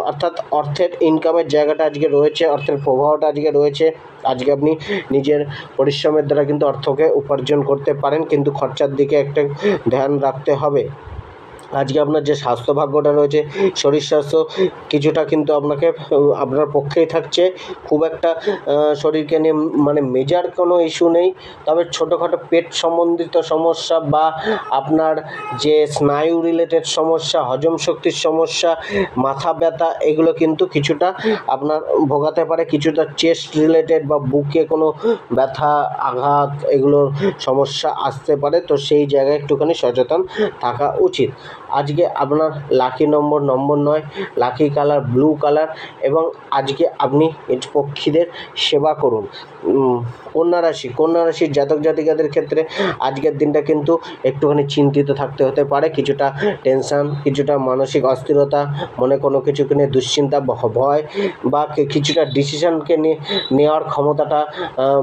অর্থাৎ অর্থের ইনকামের জায়গাটা আজকে রয়েছে, অর্থের প্রবাহটা আজকে রয়েছে। আজকে আপনি নিজের পরিশ্রমের দ্বারা কিন্তু অর্থকে উপার্জন করতে পারেন, কিন্তু খরচার দিকে একটা ধ্যান রাখতে হবে। আজকে আপনার যে স্বাস্থ্য ভাগ্যটা রয়েছে, শরীর স্বাস্থ্য কিছুটা কিন্তু আপনার পক্ষেই থাকছে। খুব একটা শরীরকে নিয়ে মানে মেজর কোনো ইস্যু নেই। তবে ছোটোখাটো পেট সম্বন্ধিত সমস্যা বা আপনার যে স্নায়ু রিলেটেড সমস্যা, হজম শক্তির সমস্যা, মাথা ব্যথা, এগুলো কিন্তু কিছুটা আপনার ভোগাতে পারে। কিছুটা চেস্ট রিলেটেড বা বুকে কোনো ব্যথা, আঘাত, এগুলোর সমস্যা আসতে পারে। তো সেই জায়গায় একটুখানি সচেতন থাকা উচিত। আজকে আপনার লাকি নম্বর 9, লাকি কালার ব্লু কালার, এবং আজকে আপনি পক্ষীদের সেবা করুন। কন্যা রাশির জাতক জাতিকাদের ক্ষেত্রে আজকের দিনটা কিন্তু একটুখানি চিন্তিত থাকতে হতে পারে। কিছুটা টেনশান, কিছুটা মানসিক অস্থিরতা, মনে কোনো কিছুকে নিয়ে দুশ্চিন্তা, ভয় বা কিছুটা ডিসিশনকে নেওয়ার ক্ষমতাটা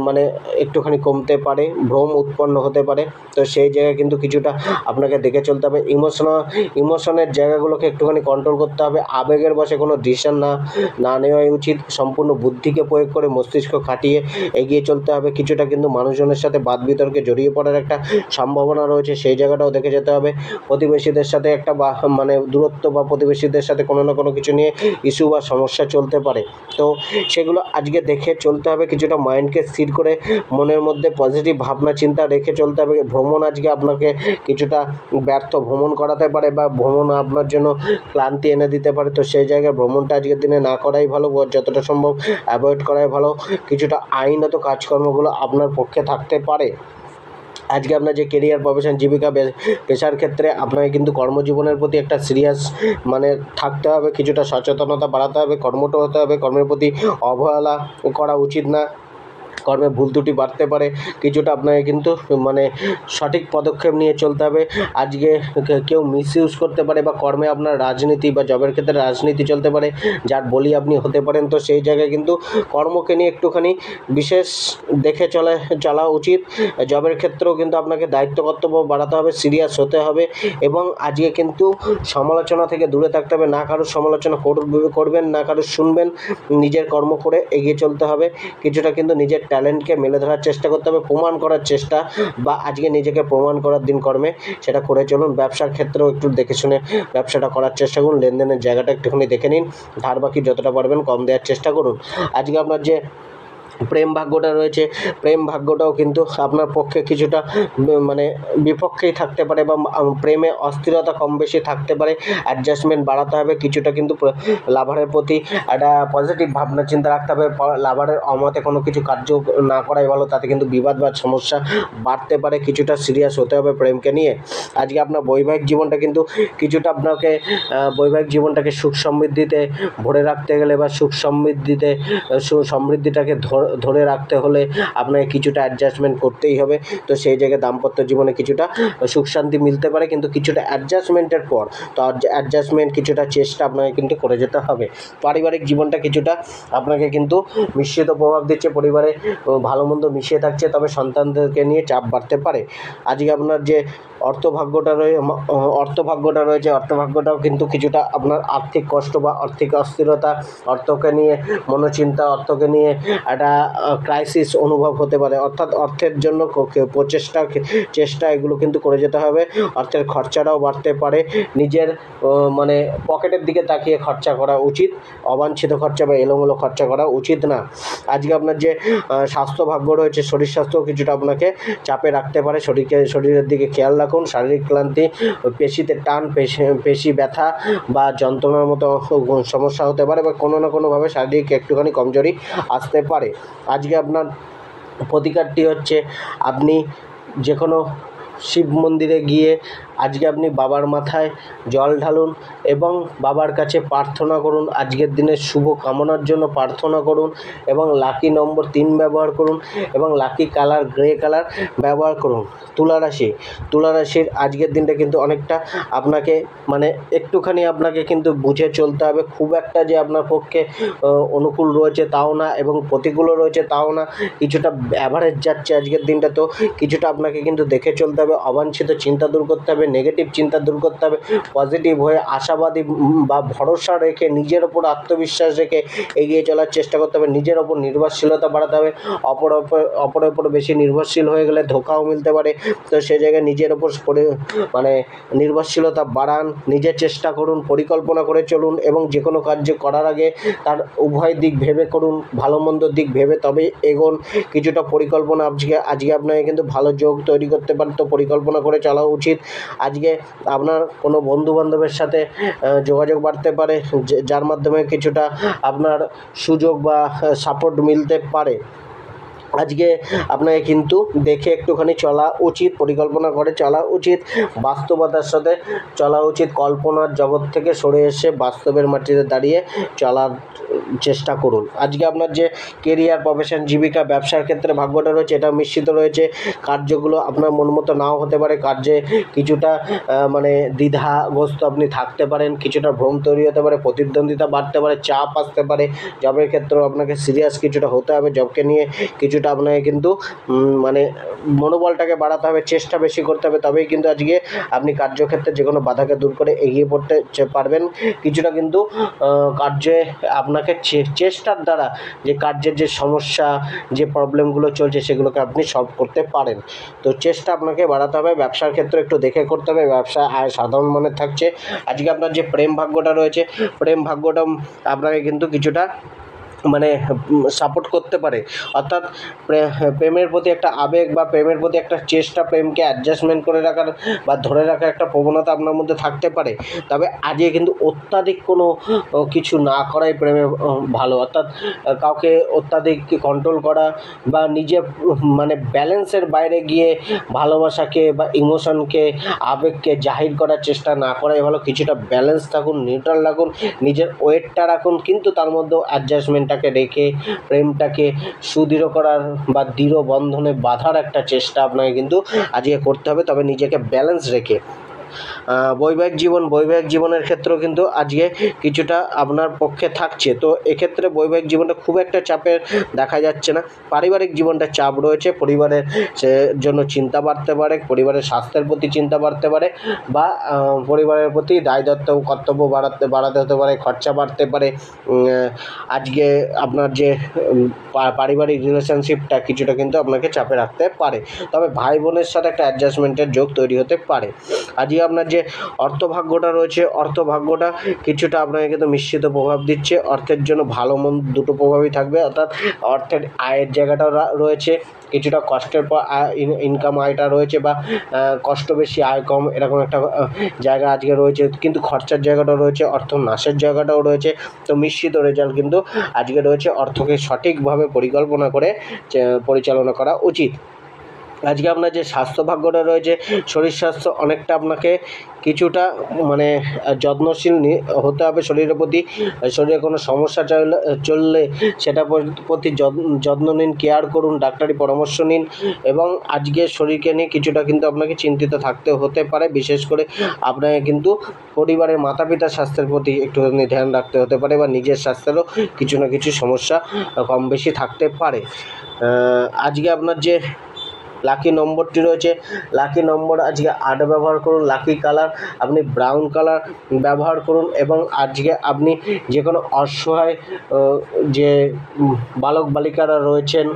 মানে একটুখানি কমতে পারে, ভ্রম উৎপন্ন হতে পারে। তো সেই জায়গায় কিন্তু কিছুটা আপনাকে দেখে চলতে হবে। ইমোশনের জায়গাগুলোকে একটুখানি কন্ট্রোল করতে হবে। আবেগের বশে কোনো ডিসিশন না নেওয়াই উচিত। সম্পূর্ণ বুদ্ধিকে প্রয়োগ করে মস্তিষ্ক খাটিয়ে এগিয়ে চলতে হবে। কিছুটা কিন্তু মানুষজনের সাথে বাদ বিতর্কে জড়িয়ে পড়ার একটা সম্ভাবনা রয়েছে, সেই জায়গাটাও দেখে যেতে হবে। প্রতিবেশীদের সাথে একটা মানে দূরত্ব বা প্রতিবেশীদের সাথে কোনো না কোনো কিছু নিয়ে ইস্যু বা সমস্যা চলতে পারে। তো সেগুলো আজকে দেখে চলতে হবে। কিছুটা মাইন্ডকে স্থির করে মনের মধ্যে পজিটিভ ভাবনা চিন্তা রেখে চলতে হবে। ভ্রমণ আজকে আপনাকে কিছুটা ব্যর্থ ভ্রমণ করাতে পারে বা ভ্রমণ আপনার জন্য ক্লান্তি এনে দিতে পারে। তো সেই জায়গায় ভ্রমণটা আজকের দিনে না করাই ভালো, যতটা সম্ভব অ্যাভয়েড করাই ভালো। কিছুটা আইনত কাজকর্মগুলো আপনার পক্ষে থাকতে পারে। আজকে আপনার যে কেরিয়ার, প্রফেশন, জীবিকা, পেশার ক্ষেত্রে আপনাকে কিন্তু কর্মজীবনের প্রতি একটা সিরিয়াস মানে থাকতে হবে। কিছুটা সচেতনতা বাড়াতে হবে, কর্মঠ হতে হবে। কর্মের প্রতি অবহেলা করা উচিত না। কর্মে ভুল ত্রুটি বাড়তে পারে। কিছুটা আপনাকে কিন্তু মানে সঠিক পদক্ষেপ নিয়ে চলতে হবে। আজকে কেউ মিসইউজ করতে পারে বা কর্মে আপনার রাজনীতি বা জবের ক্ষেত্রে রাজনীতি চলতে পারে, যার বলি আপনি হতে পারেন। তো সেই জায়গায় কিন্তু কর্মকে নিয়ে একটুখানি বিশেষ দেখে চলা উচিত। জবের ক্ষেত্রেও কিন্তু আপনাকে দায়িত্ব কর্তব্য বাড়াতে হবে, সিরিয়াস হতে হবে, এবং আজকে কিন্তু সমালোচনা থেকে দূরে থাকতে হবে। না কারোর সমালোচনা করবেন, না কারোর শুনবেন, নিজের কর্ম করে এগিয়ে চলতে হবে। কিছুটা কিন্তু নিজের ট্যালেন্টকে মেলে ধরার চেষ্টা করতে হবে, প্রমাণ করার চেষ্টা, বা আজকে নিজেকে প্রমাণ করার দিন কর্মে সেটা করে চলুন। ব্যবসার ক্ষেত্রেও একটু দেখে শুনে ব্যবসাটা করার চেষ্টা করুন। লেনদেনের জায়গাটা একটুখানি দেখে নিন। ধার বাকি যতটা পারবেন কম দেওয়ার চেষ্টা করুন। আজকে আপনার যে প্রেম ভাগ্যটা রয়েছে, প্রেম ভাগ্যটাও কিন্তু আপনার পক্ষে কিছুটা মানে বিপক্ষেই থাকতে পারে বা প্রেমে অস্থিরতা কম বেশি থাকতে পারে। অ্যাডজাস্টমেন্ট বাড়াতে হবে। কিছুটা কিন্তু লাভারের প্রতি একটা পজিটিভ ভাবনা চিন্তা রাখতে হবে। লাভারের অমতে কোনো কিছু কার্য না করাই ভালো, তাতে কিন্তু বিবাদ বা সমস্যা বাড়তে পারে। কিছুটা সিরিয়াস হতে হবে প্রেমকে নিয়ে। আজকে আপনার বৈবাহিক জীবনটা কিন্তু কিছুটা আপনাকে বৈবাহিক জীবনটাকে সুখ সমৃদ্ধিতে ভরে রাখতে গেলে বা সুখ সমৃদ্ধিটাকে ধরে রাখতে হলে আপনাকে কিছুটা অ্যাডজাস্টমেন্ট করতেই হবে। তো সেই জায়গায় দাম্পত্য জীবনে কিছুটা সুখ শান্তি মিলতে পারে, কিন্তু কিছুটা অ্যাডজাস্টমেন্টের পর, তো অ্যাডজাস্টমেন্ট কিছুটা চেষ্টা আপনাকে কিন্তু করে যেতে হবে। পারিবারিক জীবনটা কিছুটা আপনাকে কিন্তু মিশ্রিত প্রভাব দিচ্ছে, পরিবারে ভালো মন্দ মিশিয়ে থাকছে, তবে সন্তানদেরকে নিয়ে চাপ বাড়তে পারে। আজকে আপনার যে অর্থভাগ্যটা রয়েছে, অর্থভাগ্যটাও কিন্তু কিছুটা আপনার আর্থিক কষ্ট বা আর্থিক অস্থিরতা, অর্থকে নিয়ে মনোচিন্তা, অর্থকে নিয়ে একটা ক্রাইসিস অনুভব হতে পারে। অর্থাৎ অর্থের জন্য চেষ্টা এগুলো কিন্তু করে যেতে হবে। অর্থের খরচাটাও বাড়তে পারে, নিজের মানে পকেটের দিকে তাকিয়ে খরচা করা উচিত, অবাঞ্ছিত খরচা বা এলোমেলো খরচা করা উচিত না। আজকে আপনার যে স্বাস্থ্য ভাগ্য রয়েছে, শরীর স্বাস্থ্য কিছুটা আপনাকে চাপে রাখতে পারে। শরীরের দিকে খেয়াল রাখুন। শারীরিক ক্লান্তি, পেশিতে টান, পেশি ব্যথা বা যন্ত্রণার মতো সমস্যা হতে পারে, বা কোনো না কোনোভাবে শারীরিক একটুখানি কমজোরি আসতে পারে। আজকে আপনার প্রতিকারটি হচ্ছে, আপনি যে কোনো শিব মন্দিরে গিয়ে আজকে আপনি বাবার মাথায় জল ঢালুন এবং বাবার কাছে প্রার্থনা করুন, আজকের দিনের শুভ কামনার জন্য প্রার্থনা করুন, এবং লাকি নম্বর 3 ব্যবহার করুন, এবং লাকি কালার গ্রে কালার ব্যবহার করুন। তুলা রাশির আজকের দিনটা কিন্তু অনেকটা আপনাকে মানে একটুখানি আপনাকে কিন্তু বুঝে চলতে হবে। খুব একটা যে আপনার পক্ষে অনুকূল রয়েছে তাও না, এবং প্রতিকূলও রয়েছে তাও না, কিছুটা অ্যাভারেজ যাচ্ছে আজকের দিনটা। তো কিছুটা আপনাকে কিন্তু দেখে চলতে হবে, অবাঞ্ছিত চিন্তা দূর করতে হবে, নেগেটিভ চিন্তা দূর করতে হবে, পজিটিভ হয়ে আশাবাদী বা ভরসা রেখে, নিজের ওপর আত্মবিশ্বাস রেখে এগিয়ে চলার চেষ্টা করতে হবে। নিজের ওপর নির্ভরশীলতা বাড়াতে হবে। অপরের ওপর বেশি নির্ভরশীল হয়ে গেলে ধোঁকাও মিলতে পারে। তো সেই জায়গায় নিজের ওপর মানে নির্ভরশীলতা বাড়ান, নিজের চেষ্টা করুন, পরিকল্পনা করে চলুন, এবং যে কোনো কার্য করার আগে তার উভয় দিক ভেবে করুন, ভালো মন্দ দিক ভেবে তবে এগোন। কিছুটা পরিকল্পনা আজকে আপনাকে কিন্তু ভালো যোগ তৈরি করতে পারে, তো পরিকল্পনা করে চলা উচিত। আজকে আপনার কোনো বন্ধুবান্ধবের সাথে যোগাযোগ বাড়তে পারে, যার মাধ্যমে কিছুটা আপনার সুযোগ বা সাপোর্ট মিলতে পারে। আজকে আপনাকে কিন্তু দেখে একটুখানি চলা উচিত, পরিকল্পনা করে চলা উচিত, বাস্তবতার সাথে চলা উচিত। কল্পনার জগৎ থেকে সরে এসে বাস্তবের মাটিতে দাঁড়িয়ে চলার চেষ্টা করুন। আজকে আপনার যে কেরিয়ার, প্রফেশন, জীবিকা, ব্যবসার ক্ষেত্রে ভাগ্যটা রয়েছে, এটা মিশ্রিত রয়েছে। কার্যগুলো আপনার মন মতো নাও হতে পারে, কার্যে কিছুটা মানে দ্বিধাগ্রস্ত আপনি থাকতে পারেন, কিছুটা ভ্রম তৈরি হতে পারে, প্রতিদ্বন্দ্বিতা বাড়তে পারে, চাপ আসতে পারে। জবের ক্ষেত্রেও আপনাকে সিরিয়াস কিছুটা হতে হবে, জবকে নিয়ে কিছুটা আপনাকে কিন্তু মানে মনোবলটাকে বাড়াতে হবে, চেষ্টা বেশি করতে হবে, তবেই কিন্তু আজকে আপনি কার্যক্ষেত্রে যে কোনো বাধাকে দূর করে এগিয়ে পড়তে পারবেন। কিছুটা কিন্তু কার্যে আপনাকে চেষ্টার দ্বারা যে কার্যের যে সমস্যা, যে প্রবলেমগুলো চলছে সেগুলোকে আপনি সলভ করতে পারেন। তো চেষ্টা আপনাকে বাড়াতে হবে। ব্যবসার ক্ষেত্রে একটু দেখে করতে হবে, ব্যবসায় আয় সাধারণ মানের থাকছে। আজকে আপনার যে প্রেম ভাগ্যটা রয়েছে, প্রেম ভাগ্যটা আপনাকে কিন্তু কিছুটা মানে সাপোর্ট করতে পারে। অর্থাৎ প্রেমের প্রতি একটা আবেগ বা প্রেমের প্রতি একটা চেষ্টা, প্রেমকে অ্যাডজাস্টমেন্ট করে রাখার বা ধরে রাখার একটা প্রবণতা আপনার মধ্যে থাকতে পারে। তবে আজকে কিন্তু অত্যাধিক কোনো কিছু না করাই প্রেমে ভালো। অর্থাৎ কাউকে অত্যাধিক কন্ট্রোল করা বা নিজে মানে ব্যালেন্সের বাইরে গিয়ে ভালোবাসাকে বা ইমোশনকে, আবেগকে জাহির করার চেষ্টা না করাই ভালো। কিছুটা ব্যালেন্স থাকুন, নিউট্রাল রাখুন, নিজের ওয়েটটা রাখুন, কিন্তু তার মধ্যেও অ্যাডজাস্টমেন্টটাকে রেখে প্রেমটাকে সুদৃঢ় করার বা দৃঢ় বন্ধনে বাঁধার একটা চেষ্টা আপনাকে কিন্তু আজকে করতে হবে, তবে নিজেকে ব্যালেন্স রেখে। বৈবাহিক জীবনের ক্ষেত্রেও কিন্তু আজকে কিছুটা আপনার পক্ষে থাকছে। তো এক্ষেত্রে বৈবাহিক জীবনটা খুব একটা চাপের দেখা যাচ্ছে না। পারিবারিক জীবনটা চাপ রয়েছে, পরিবারের জন্য চিন্তা বাড়তে পারে, পরিবারের স্বাস্থ্যের প্রতি চিন্তা বাড়তে পারে, বা পরিবারের প্রতি দায়িত্ব কর্তব্য বাড়াতে হতে পারে, খরচা বাড়তে পারে। আজকে আপনার যে পারিবারিক রিলেশনশিপটা কিছুটা কিন্তু আপনাকে চাপে রাখতে পারে, তবে ভাই বোনের সাথে একটা অ্যাডজাস্টমেন্টের যোগ তৈরি হতে পারে। আজকে আপনার যে অর্থভাগ্যটা রয়েছে, অর্থভাগ্যটা কিছুটা আপনাকে কিন্তু মিশ্রিত প্রভাব দিচ্ছে। অর্থের জন্য ভালো মন্দ দুটো প্রভাবই থাকবে। অর্থাৎ অর্থের আয়ের জায়গাটাও রয়েছে, কিছুটা কষ্টের পর ইনকাম আয়টা রয়েছে, বা কষ্ট বেশি আয় কম এরকম একটা জায়গা আজকে রয়েছে। কিন্তু খরচার জায়গাটাও রয়েছে, অর্থ নাশের জায়গাটাও রয়েছে। তো মিশ্রিত রেজাল্ট কিন্তু আজকে রয়েছে। অর্থকে সঠিকভাবে পরিকল্পনা করে পরিচালনা করা উচিত। আজকে আপনার যে স্বাস্থ্য ভাগ্যটা রয়েছে, শরীর স্বাস্থ্য অনেকটা আপনাকে কিছুটা মানে যত্নশীল হতে হবে শরীরের প্রতি। শরীরে কোনো সমস্যা চললে সেটা প্রতি যত্ন নিন, কেয়ার করুন, ডাক্তারি পরামর্শ নিন। এবং আজকে শরীরকে নিয়ে কিছুটা কিন্তু আপনাকে চিন্তিত থাকতে হতে পারে। বিশেষ করে আপনাকে কিন্তু পরিবারের মাতা পিতার স্বাস্থ্যের প্রতি একটুখানি ধ্যান রাখতে হতে পারে, বা নিজের স্বাস্থ্যেরও কিছু না কিছু সমস্যা কম বেশি থাকতে পারে। আজকে আপনার যে লাকি নম্বরটি রয়েছে, লাকি নম্বর আজকে 8 ব্যবহার করুন। লাকি কালার আপনি ব্রাউন কালার ব্যবহার করুন। এবং আজকে আপনি যে কোনো অসহায় যে বালক বালিকারা রয়েছেন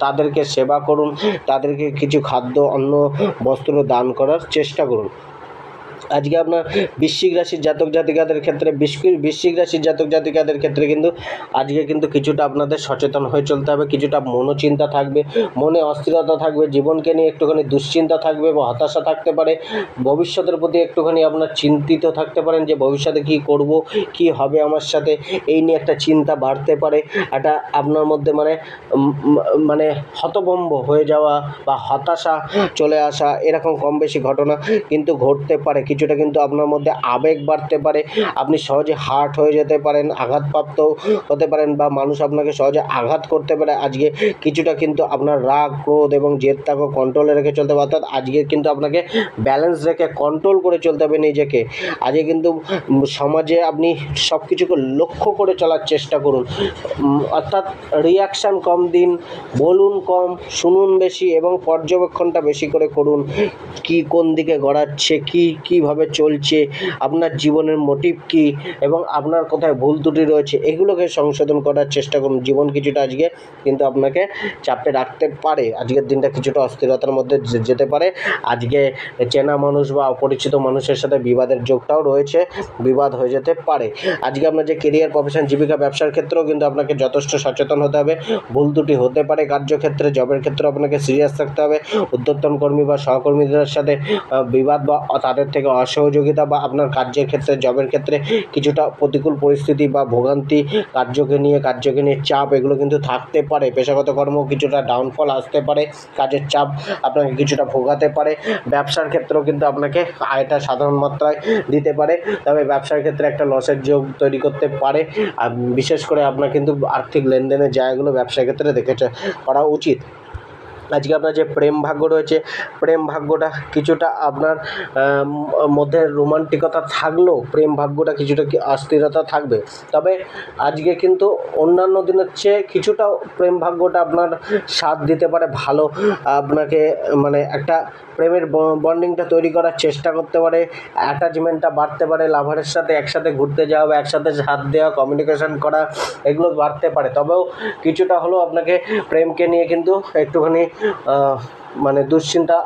তাদেরকে সেবা করুন, তাদেরকে কিছু খাদ্য, অন্ন, বস্ত্র দান করার চেষ্টা করুন। আজকে আপনার বৃশ্চিক রাশির জাতক জাতিকাদের ক্ষেত্রে বৃশ্চিক রাশির জাতক জাতিকাদের ক্ষেত্রে কিন্তু আজকে কিন্তু কিছুটা আপনাদের সচেতন হয়ে চলতে হবে। কিছুটা মনোচিন্তা থাকবে, মনে অস্থিরতা থাকবে, জীবনকে নিয়ে একটুখানি দুশ্চিন্তা থাকবে বা হতাশা থাকতে পারে। ভবিষ্যতের প্রতি একটুখানি আপনার চিন্তিত থাকতে পারেন যে ভবিষ্যতে কী করব, কী হবে আমার সাথে, এই নিয়ে একটা চিন্তা বাড়তে পারে। একটা আপনার মধ্যে মানে হতভম্ব হয়ে যাওয়া বা হতাশা চলে আসা, এরকম কম বেশি ঘটনা কিন্তু ঘটতে পারে। কিছুটা কিন্তু আপনার মধ্যে আবেগ বাড়তে পারে, আপনি সহজে হার্ট হয়ে যেতে পারেন, আঘাতপ্রাপ্ত হতে পারেন, বা মানুষ আপনাকে সহজে আঘাত করতে পারে। আজকে কিছুটা কিন্তু আপনার রাগ, ক্রোধ এবং জেদটাকে কন্ট্রোলে রেখে চলতে হবে। অর্থাৎ আজকে কিন্তু আপনাকে ব্যালেন্স রেখে কন্ট্রোল করে চলতে হবে নিজেকে। আজকে কিন্তু সমাজে আপনি সব কিছুকে লক্ষ্য করে চলার চেষ্টা করুন। অর্থাৎ রিয়াকশান কম দিন, বলুন কম, শুনুন বেশি এবং পর্যবেক্ষণটা বেশি করে করুন। কি কোন দিকে গড়াচ্ছে, কীভাবে চলছে, আপনার জীবনের মোটিভ কী এবং আপনার কোথায় ভুল ত্রুটি রয়েছে, এগুলোকে সংশোধন করার চেষ্টা করুন। জীবন কিছুটা আজকে কিন্তু আপনাকে চাপে রাখতে পারে। আজকের দিনটা কিছুটা অস্থিরতার মধ্যে যেতে পারে। আজকে চেনা মানুষ বা অপরিচিত মানুষের সাথে বিবাদের যোগটাও রয়েছে, বিবাদ হয়ে যেতে পারে। আজকে আপনার যে কেরিয়ার, প্রফেশন, জীবিকা, ব্যবসার ক্ষেত্রেও কিন্তু আপনাকে যথেষ্ট সচেতন হতে হবে। ভুল ত্রুটি হতে পারে কার্যক্ষেত্রে, জবের ক্ষেত্রে আপনাকে সিরিয়াস থাকতে হবে। ঊর্ধ্বতন কর্মী বা সহকর্মীদের সাথে বিবাদ বা তাদের থেকে অসহযোগিতা, বা আপনার কার্যের ক্ষেত্রে, জবের ক্ষেত্রে কিছুটা প্রতিকূল পরিস্থিতি বা ভোগান্তি, কার্যকে নিয়ে চাপ, এগুলো কিন্তু থাকতে পারে। পেশাগত কর্ম কিছুটা ডাউনফল আসতে পারে, কাজের চাপ আপনাকে কিছুটা ভোগাতে পারে। ব্যবসার ক্ষেত্রেও কিন্তু আপনাকে আয়টা সাধারণ মাত্রায় দিতে পারে, তবে ব্যবসার ক্ষেত্রে একটা লসের যোগ তৈরি করতে পারে। আর বিশেষ করে আপনার কিন্তু আর্থিক লেনদেনের জায়গাগুলো ব্যবসার ক্ষেত্রে দেখে করা উচিত। আজকে আপনার যে প্রেম ভাগ্য রয়েছে, প্রেম ভাগ্যটা কিছুটা আপনার মধ্যে রোমান্টিকতা থাকলেও প্রেম ভাগ্যটা কিছুটা অস্থিরতা থাকবে। তবে আজকে কিন্তু অন্যান্য দিনের চেয়ে কিছুটা প্রেম ভাগ্যটা আপনার সাথ দিতে পারে ভালো। আপনাকে মানে একটা প্রেমের বন্ডিংটা তৈরি করার চেষ্টা করতে পারে, অ্যাটাচমেন্টটা বাড়তে পারে, লাভারের সাথে একসাথে ঘুরতে যাওয়া বা একসাথে হাত দেওয়া, কমিউনিকেশন করা, এগুলো বাড়তে পারে। তবেও কিছুটা হলেও আপনাকে প্রেমকে নিয়ে কিন্তু একটুখানি মানে দুশ্চিন্তা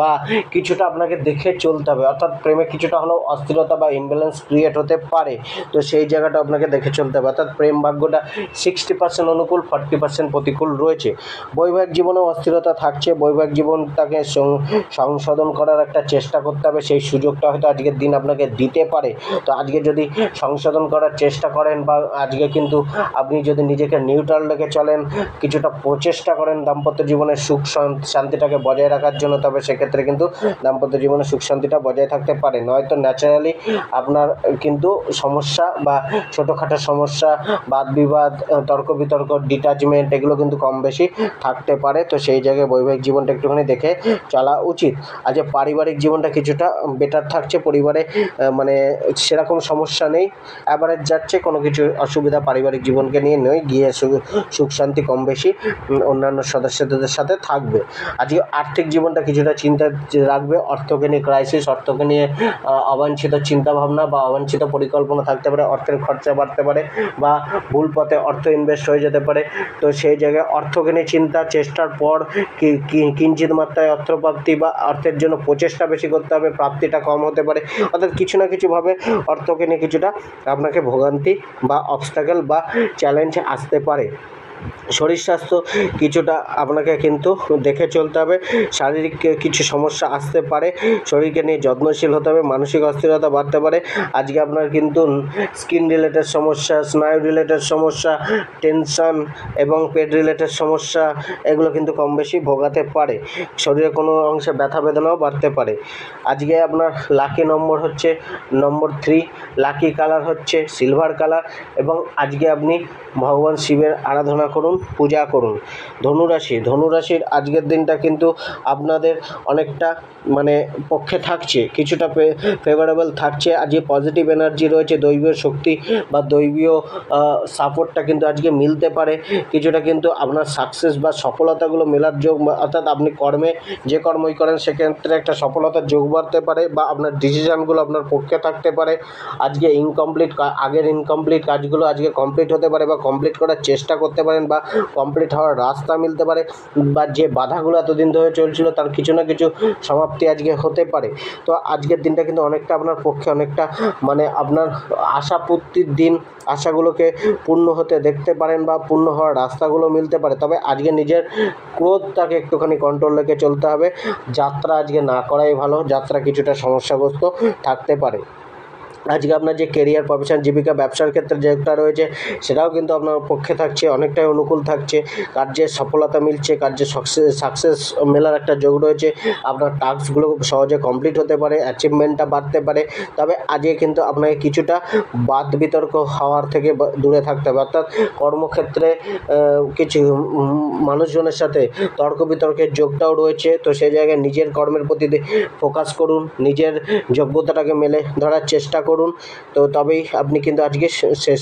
বা কিছুটা আপনাকে দেখে চলতে হবে। অর্থাৎ প্রেমে কিছুটা হলেও অস্থিরতা বা ইমব্যালেন্স ক্রিয়েট হতে পারে, তো সেই জায়গাটা আপনাকে দেখে চলতে হবে। অর্থাৎ প্রেম ভাগ্যটা 60% অনুকূল, 40% প্রতিকূল রয়েছে। বৈবাহিক জীবনেও অস্থিরতা থাকছে, বৈবাহিক জীবনটাকে সংশোধন করার একটা চেষ্টা করতে হবে। সেই সুযোগটা হয়তো আজকের দিন আপনাকে দিতে পারে। তো আজকে যদি সংশোধন করার চেষ্টা করেন, বা আজকে কিন্তু আপনি যদি নিজেকে নিউট্রাল রেখে চলেন, কিছুটা প্রচেষ্টা করেন দাম্পত্য জীবনের সুখ শান্তিটাকে বজায় রাখার জন্য, তবে সেক্ষেত্রে কিন্তু দাম্পত্য জীবনে সুখ শান্তিটা বজায় থাকতে পারে। নয়তো ন্যাচারালি আপনার কিন্তু সমস্যা বা ছোটোখাটো সমস্যা, বাদ বিবাদ, তর্ক বিতর্ক, ডিটাচমেন্ট, এগুলো কিন্তু কম বেশি থাকতে পারে। তো সেই জায়গায় বৈবাহিক জীবনটা একটুখানি দেখে চলা উচিত। আজ পারিবারিক জীবনটা কিছুটা বেটার থাকছে, পরিবারে মানে সেরকম সমস্যা নেই, অ্যাভারেজ যাচ্ছে, কোনো কিছু অসুবিধা পারিবারিক জীবনকে নিয়ে নয়, গিয়ে সুখ শান্তি কম বেশি অন্যান্য সদস্যদের সাথে থাকবে। আজকে আর্থিক জীবনটা কিছুটা চিন্তা রাখবে, অর্থকে নিয়ে ক্রাইসিস, অর্থকে নিয়ে অবাঞ্ছিত চিন্তাভাবনা বা অবাঞ্ছিত পরিকল্পনা থাকতে পারে, অর্থের খরচা বাড়তে পারে বা ভুল পথে অর্থ ইনভেস্ট হয়ে যেতে পারে। তো সেই জায়গায় অর্থকে নিয়ে চিন্তা, চেষ্টার পর কিঞ্চিত মাত্রায় অর্থপ্রাপ্তি বা অর্থের জন্য প্রচেষ্টা বেশি করতে হবে, প্রাপ্তিটা কম হতে পারে। অর্থাৎ কিছু না কিছুভাবে অর্থকে নিয়ে কিছুটা আপনাকে ভোগান্তি বা অবস্ট্যাকেল বা চ্যালেঞ্জ আসতে পারে। শরীর স্বাস্থ্য কিছুটা আপনাকে কিন্তু দেখে চলতে হবে। শারীরিক কিছু সমস্যা আসতে পারে, শরীরকে নিয়ে যত্নশীল হতে হবে, মানসিক অস্থিরতা বাড়তে পারে। আজকে আপনার কিন্তু স্কিন রিলেটেড সমস্যা, স্নায়ু রিলেটেড সমস্যা, টেনশন এবং পেট রিলেটেড সমস্যা এগুলো কিন্তু কম বেশি ভোগাতে পারে। শরীরে কোনো অংশে ব্যথা বেদনাও বাড়তে পারে। আজকে আপনার লাকি নম্বর হচ্ছে নম্বর 3, লাকি কালার হচ্ছে সিলভার কালার এবং আজকে আপনি ভগবান শিবের আরাধনা করুন, পূজা করুন। ধনুরাশির আজকের দিনটা কিন্তু আপনাদের অনেকটা পক্ষে থাকছে, কিছুটা ফেভারেবল থাকছে। আজকে পজিটিভ এনার্জি রয়েছে, দৈবীয় শক্তি বা দৈবীয় সাপোর্টটা কিন্তু আজকে মিলতে পারে। কিছুটা কিন্তু আপনার সাকসেস বা সফলতাগুলো মেলার যোগ, অর্থাৎ আপনি কর্মে যে কর্মই করেন সেক্ষেত্রে একটা সফলতার যোগ বাড়তে পারে বা আপনার ডিসিশানগুলো আপনার পক্ষে থাকতে পারে। আজকে আগের ইনকমপ্লিট কাজগুলো আজকে কমপ্লিট হতে পারে বা কমপ্লিট করার চেষ্টা করতে পারেন বা কমপ্লিট হওয়ার রাস্তা মিলতে পারে, বা যে বাধাগুলো এতদিন ধরে চলছিল তার কিছু না কিছু সমাপ্তি আজকে হতে পারে। তো আজকের দিনটা কিন্তু অনেকটা আপনার পক্ষে অনেকটা আপনার আশাপূর্তির দিন, আশাগুলোকে পূর্ণ হতে দেখতে পারেন বা পূর্ণ হওয়ার রাস্তাগুলো মিলতে পারে। তবে আজকে নিজের ক্রোধটাকে একটুখানি কন্ট্রোল রেখে চলতে হবে। যাত্রা আজকে না করাই ভালো, যাত্রা কিছুটা সমস্যাগ্রস্ত থাকতে পারে। আজকে আপনার যে কেরিয়ার, প্রফেশন, জীবিকা, ব্যবসার ক্ষেত্রে যেটা রয়েছে সেটাও কিন্তু আপনার পক্ষে থাকছে, অনেকটাই অনুকূল থাকছে। কার্যের সফলতা মিলছে, কার্যের সাকসেস মেলার একটা যোগ রয়েছে। আপনার টাস্কগুলো খুব সহজে কমপ্লিট হতে পারে, অ্যাচিভমেন্টটা বাড়তে পারে। তবে আজকে কিন্তু আপনাকে কিছুটা বাদ বিতর্ক হওয়ার থেকে দূরে থাকতে হবে, অর্থাৎ কর্মক্ষেত্রে কিছু মানুষজনের সাথে তর্ক বিতর্কের যোগটাও রয়েছে। তো সেই জায়গায় নিজের কর্মের প্রতি ফোকাস করুন, নিজের যোগ্যতাটাকে মেলে ধরার চেষ্টা করুন। তো তবেই আপনি কিন্তু আজকে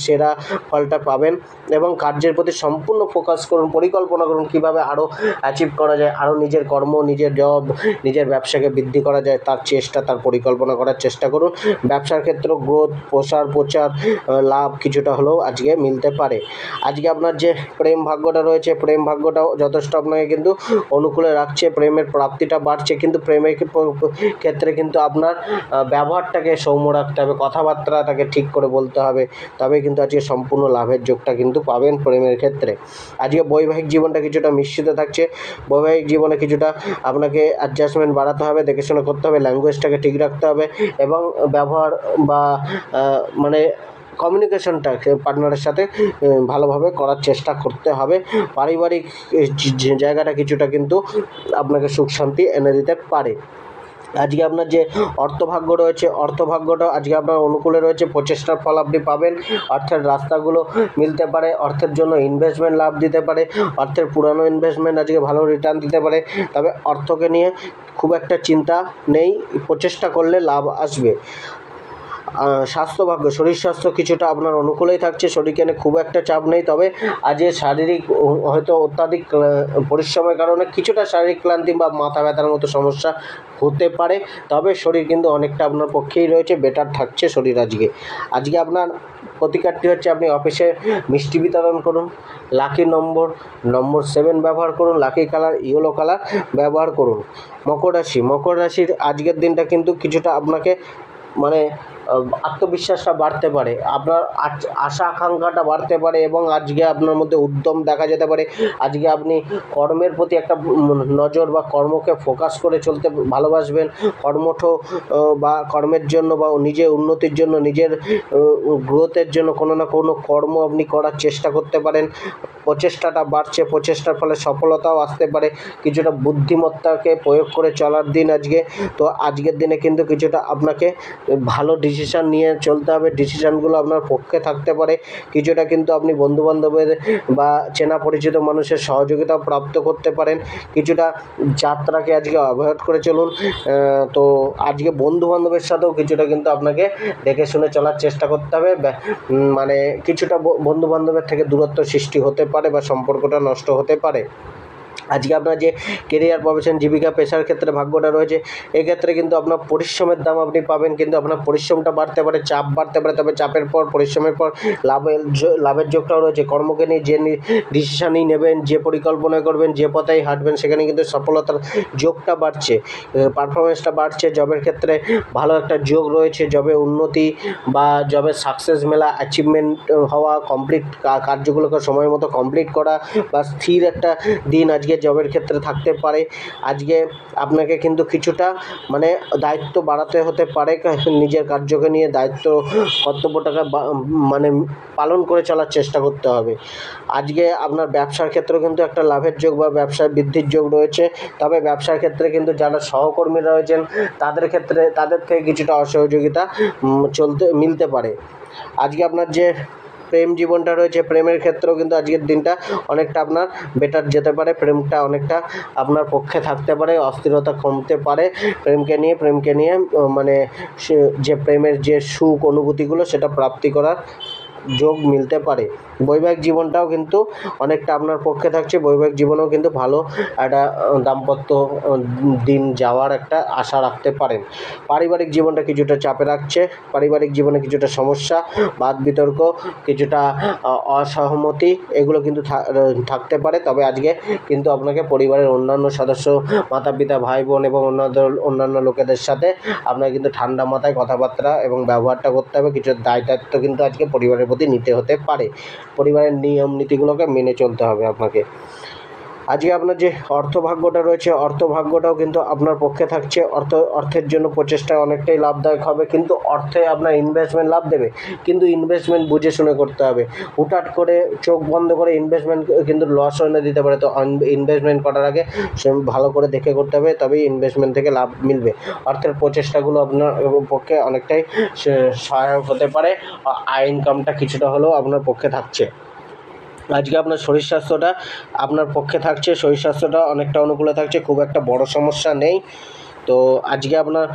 সেরা ফলটা পাবেন এবং কার্যের প্রতি সম্পূর্ণ ফোকাস করুন, পরিকল্পনা করুন কীভাবে আরও অ্যাচিভ করা যায়, আরও নিজের কর্ম, নিজের জব, নিজের ব্যবসাকে বৃদ্ধি করা যায় তার পরিকল্পনা করার চেষ্টা করুন। ব্যবসার ক্ষেত্রে গ্রোথ, প্রচার লাভ কিছুটা হলেও আজকে মিলতে পারে। আজকে আপনার যে প্রেম ভাগ্যটা রয়েছে, প্রেম ভাগ্যটাও যথেষ্ট আপনাকে কিন্তু অনুকূলে রাখছে, প্রেমের প্রাপ্তিটা বাড়ছে। কিন্তু প্রেমের ক্ষেত্রে কিন্তু আপনার ব্যবহারটাকে সৌম্য রাখতে হবে, কথাবার্তাটাকে ঠিক করে বলতে হবে, তবে কিন্তু আজকে সম্পূর্ণ লাভের যোগটা কিন্তু পাবেন প্রেমের ক্ষেত্রে। আজকে বৈবাহিক জীবনটা কিছুটা মিশ্রিত থাকছে, বৈবাহিক জীবনে কিছুটা আপনাকে অ্যাডজাস্টমেন্ট বাড়াতে হবে, দেখে শুনে করতে হবে, ল্যাঙ্গুয়েজটাকে ঠিক রাখতে হবে এবং ব্যবহার বা কমিউনিকেশনটাকে পার্টনারের সাথে ভালোভাবে করার চেষ্টা করতে হবে। পারিবারিক জায়গাটা কিছুটা কিন্তু আপনাকে সুখ শান্তি এনে দিতে পারে। আজকে আপনার যে অর্থভাগ্য রয়েছে, অর্থভাগ্যটাও আজকে আপনার অনুকূলে রয়েছে, প্রচেষ্টার ফল আপনি পাবেন। অর্থের রাস্তাগুলো মিলতে পারে, অর্থের জন্য ইনভেস্টমেন্ট লাভ দিতে পারে, অর্থের পুরানো ইনভেস্টমেন্ট আজকে ভালো রিটার্ন দিতে পারে। তবে অর্থকে নিয়ে খুব একটা চিন্তা নেই, প্রচেষ্টা করলে লাভ আসবে। স্বাস্থ্যভাগ্য, শরীর স্বাস্থ্য কিছুটা আপনার অনুকূলেই থাকছে, শরীরকে নিয়ে খুব একটা চাপ নেই। তবে আজকে শারীরিক হয়তো অত্যাধিক পরিশ্রমের কারণে কিছুটা শারীরিক ক্লান্তি বা মাথা ব্যথার মতো সমস্যা হতে পারে। তবে শরীর কিন্তু অনেকটা আপনার পক্ষেই রয়েছে, বেটার থাকছে শরীর আজকে আপনার প্রতিকারটি হচ্ছে আপনি অফিসে মিষ্টি বিতরণ করুন, লাকি নম্বর 7 ব্যবহার করুন, লাকি কালার ইয়েলো কালার ব্যবহার করুন। মকর রাশির আজকের দিনটা কিন্তু কিছুটা আপনাকে আত্মবিশ্বাসটা বাড়তে পারে, আপনার আশা আকাঙ্ক্ষাটা বাড়তে পারে এবং আজকে আপনার মধ্যে উদ্যম দেখা যেতে পারে। আজকে আপনি কর্মের প্রতি একটা নজর বা কর্মকে ফোকাস করে চলতে ভালোবাসবেন। কর্মঠ বা কর্মের জন্য বা নিজের উন্নতির জন্য, নিজের গ্রোথের জন্য কোনো না কোনো কর্ম আপনি করার চেষ্টা করতে পারেন। প্রচেষ্টাটা বাড়ছে, প্রচেষ্টার ফলে সফলতাও আসতে পারে। কিছুটা বুদ্ধিমত্তাকে প্রয়োগ করে চলার দিন আজকে। তো আজকের দিনে কিন্তু কিছুটা আপনাকে ভালো ডিসিশান নিয়ে চলতে হবে, ডিসিশানগুলো আপনার পক্ষে থাকতে পারে। কিছুটা কিন্তু আপনি বন্ধুবান্ধবের বা চেনা পরিচিত মানুষের সহযোগিতাও প্রাপ্ত করতে পারেন। কিছুটা যাত্রাকে আজকে অ্যাভয়েড করে চলুন। তো আজকে বন্ধুবান্ধবের সাথেও কিছুটা কিন্তু আপনাকে দেখে শুনে চলার চেষ্টা করতে হবে। কিছুটা বন্ধুবান্ধবের থেকে দূরত্ব সৃষ্টি হতে পারে বা সম্পর্কটা নষ্ট হতে পারে। আজকে আপনার যে কেরিয়ার প্রফেশন জীবিকা পেশার ক্ষেত্রে ভাগ্যটা রয়েছে, এক্ষেত্রে কিন্তু আপনার পরিশ্রমের দাম আপনি পাবেন, কিন্তু আপনার পরিশ্রমটা বাড়তে পারে, চাপ বাড়তে পারে, তবে চাপের পর পরিশ্রমের পর লাভের যোগটাও রয়েছে। কর্মকে নিয়ে যে ডিসিশানই নেবেন, যে পরিকল্পনা করবেন, যে পথেই হাঁটবেন, সেখানে কিন্তু সফলতার যোগটা বাড়ছে, পারফরমেন্সটা বাড়ছে। জবের ক্ষেত্রে ভালো একটা যোগ রয়েছে, জবে উন্নতি বা জবে সাকসেস মেলা, অ্যাচিভমেন্ট হওয়া, কমপ্লিট কার্যগুলোকে সময় মতো কমপ্লিট করা বা স্থির একটা দিন আজকে জবের ক্ষেত্রে থাকতে পারে। আজকে আপনাকে কিন্তু কিছুটা মানে দায়িত্ব বাড়াতে হতে পারে, নিজের কার্যকে নিয়ে দায়িত্ব কর্তব্যটাকে মানে পালন করে চলার চেষ্টা করতে হবে। আজকে আপনার ব্যবসার ক্ষেত্রেও কিন্তু একটা লাভের যোগ বা ব্যবসার বৃদ্ধির যোগ রয়েছে, তবে ব্যবসার ক্ষেত্রে কিন্তু যারা সহকর্মীরা রয়েছেন তাদের থেকে কিছুটা অসহযোগিতা মিলতে পারে। আজকে আপনার যে প্রেম জীবনটা রয়েছে, প্রেমের ক্ষেত্রেও কিন্তু আজকের দিনটা অনেকটা আপনার বেটার যেতে পারে, প্রেমটা অনেকটা আপনার পক্ষে থাকতে পারে, অস্থিরতা কমতে পারে। প্রেমকে নিয়ে মানে যে প্রেমের যে সুখ অনুভূতিগুলো সেটা প্রাপ্তি করার যোগ মিলতে পারে। বৈবাহিক জীবনটাও কিন্তু অনেকটা আপনার পক্ষে থাকছে, বৈবাহিক জীবনেও কিন্তু ভালো একটা দাম্পত্য দিন যাওয়ার একটা আশা রাখতে পারেন। পারিবারিক জীবনটা কিছুটা চাপে রাখছে, পারিবারিক জীবনে কিছুটা সমস্যা, বাদ বিতর্ক, কিছুটা অসহমতি এগুলো কিন্তু থাকতে পারে। তবে আজকে কিন্তু আপনাকে পরিবারের অন্যান্য সদস্য, মাতা পিতা, ভাই বোন এবং অন্যান্য লোকেদের সাথে আপনাকে কিন্তু ঠান্ডা মাথায় কথাবার্তা এবং ব্যবহারটা করতে হবে। কিছু দায়িত্ব কিন্তু আজকে পরিবারের প্রতি নিতে হতে পারে, পরিবারের নিয়ম নীতিগুলোকে মেনে চলতে হবে আপনাকে। আজকে আপনার যে অর্থভাগ্যটা রয়েছে, অর্থভাগ্যটাও কিন্তু আপনার পক্ষে থাকছে। অর্থের জন্য প্রচেষ্টা অনেকটাই লাভদায়ক হবে, কিন্তু অর্থে আপনার ইনভেস্টমেন্ট লাভ দেবে, কিন্তু ইনভেস্টমেন্ট বুঝে শুনে করতে হবে। হুটহাট করে চোখ বন্ধ করে ইনভেস্টমেন্ট কিন্তু লস এনে দিতে পারে। তো ইনভেস্টমেন্ট করার আগে ভালো করে দেখে করতে হবে, তবেই ইনভেস্টমেন্ট থেকে লাভ মিলবে। অর্থের প্রচেষ্টাগুলো আপনার পক্ষে অনেকটাই সহায়ক হতে পারে, আয় ইনকামটা কিছুটা হলেও আপনার পক্ষে থাকছে। আজকে আপনার শরীর স্বাস্থ্যটা আপনার পক্ষে থাকছে, শরীর স্বাস্থ্যটা অনেকটা অনুকূলে থাকছে, খুব একটা বড় সমস্যা নেই। তো আজকে আপনার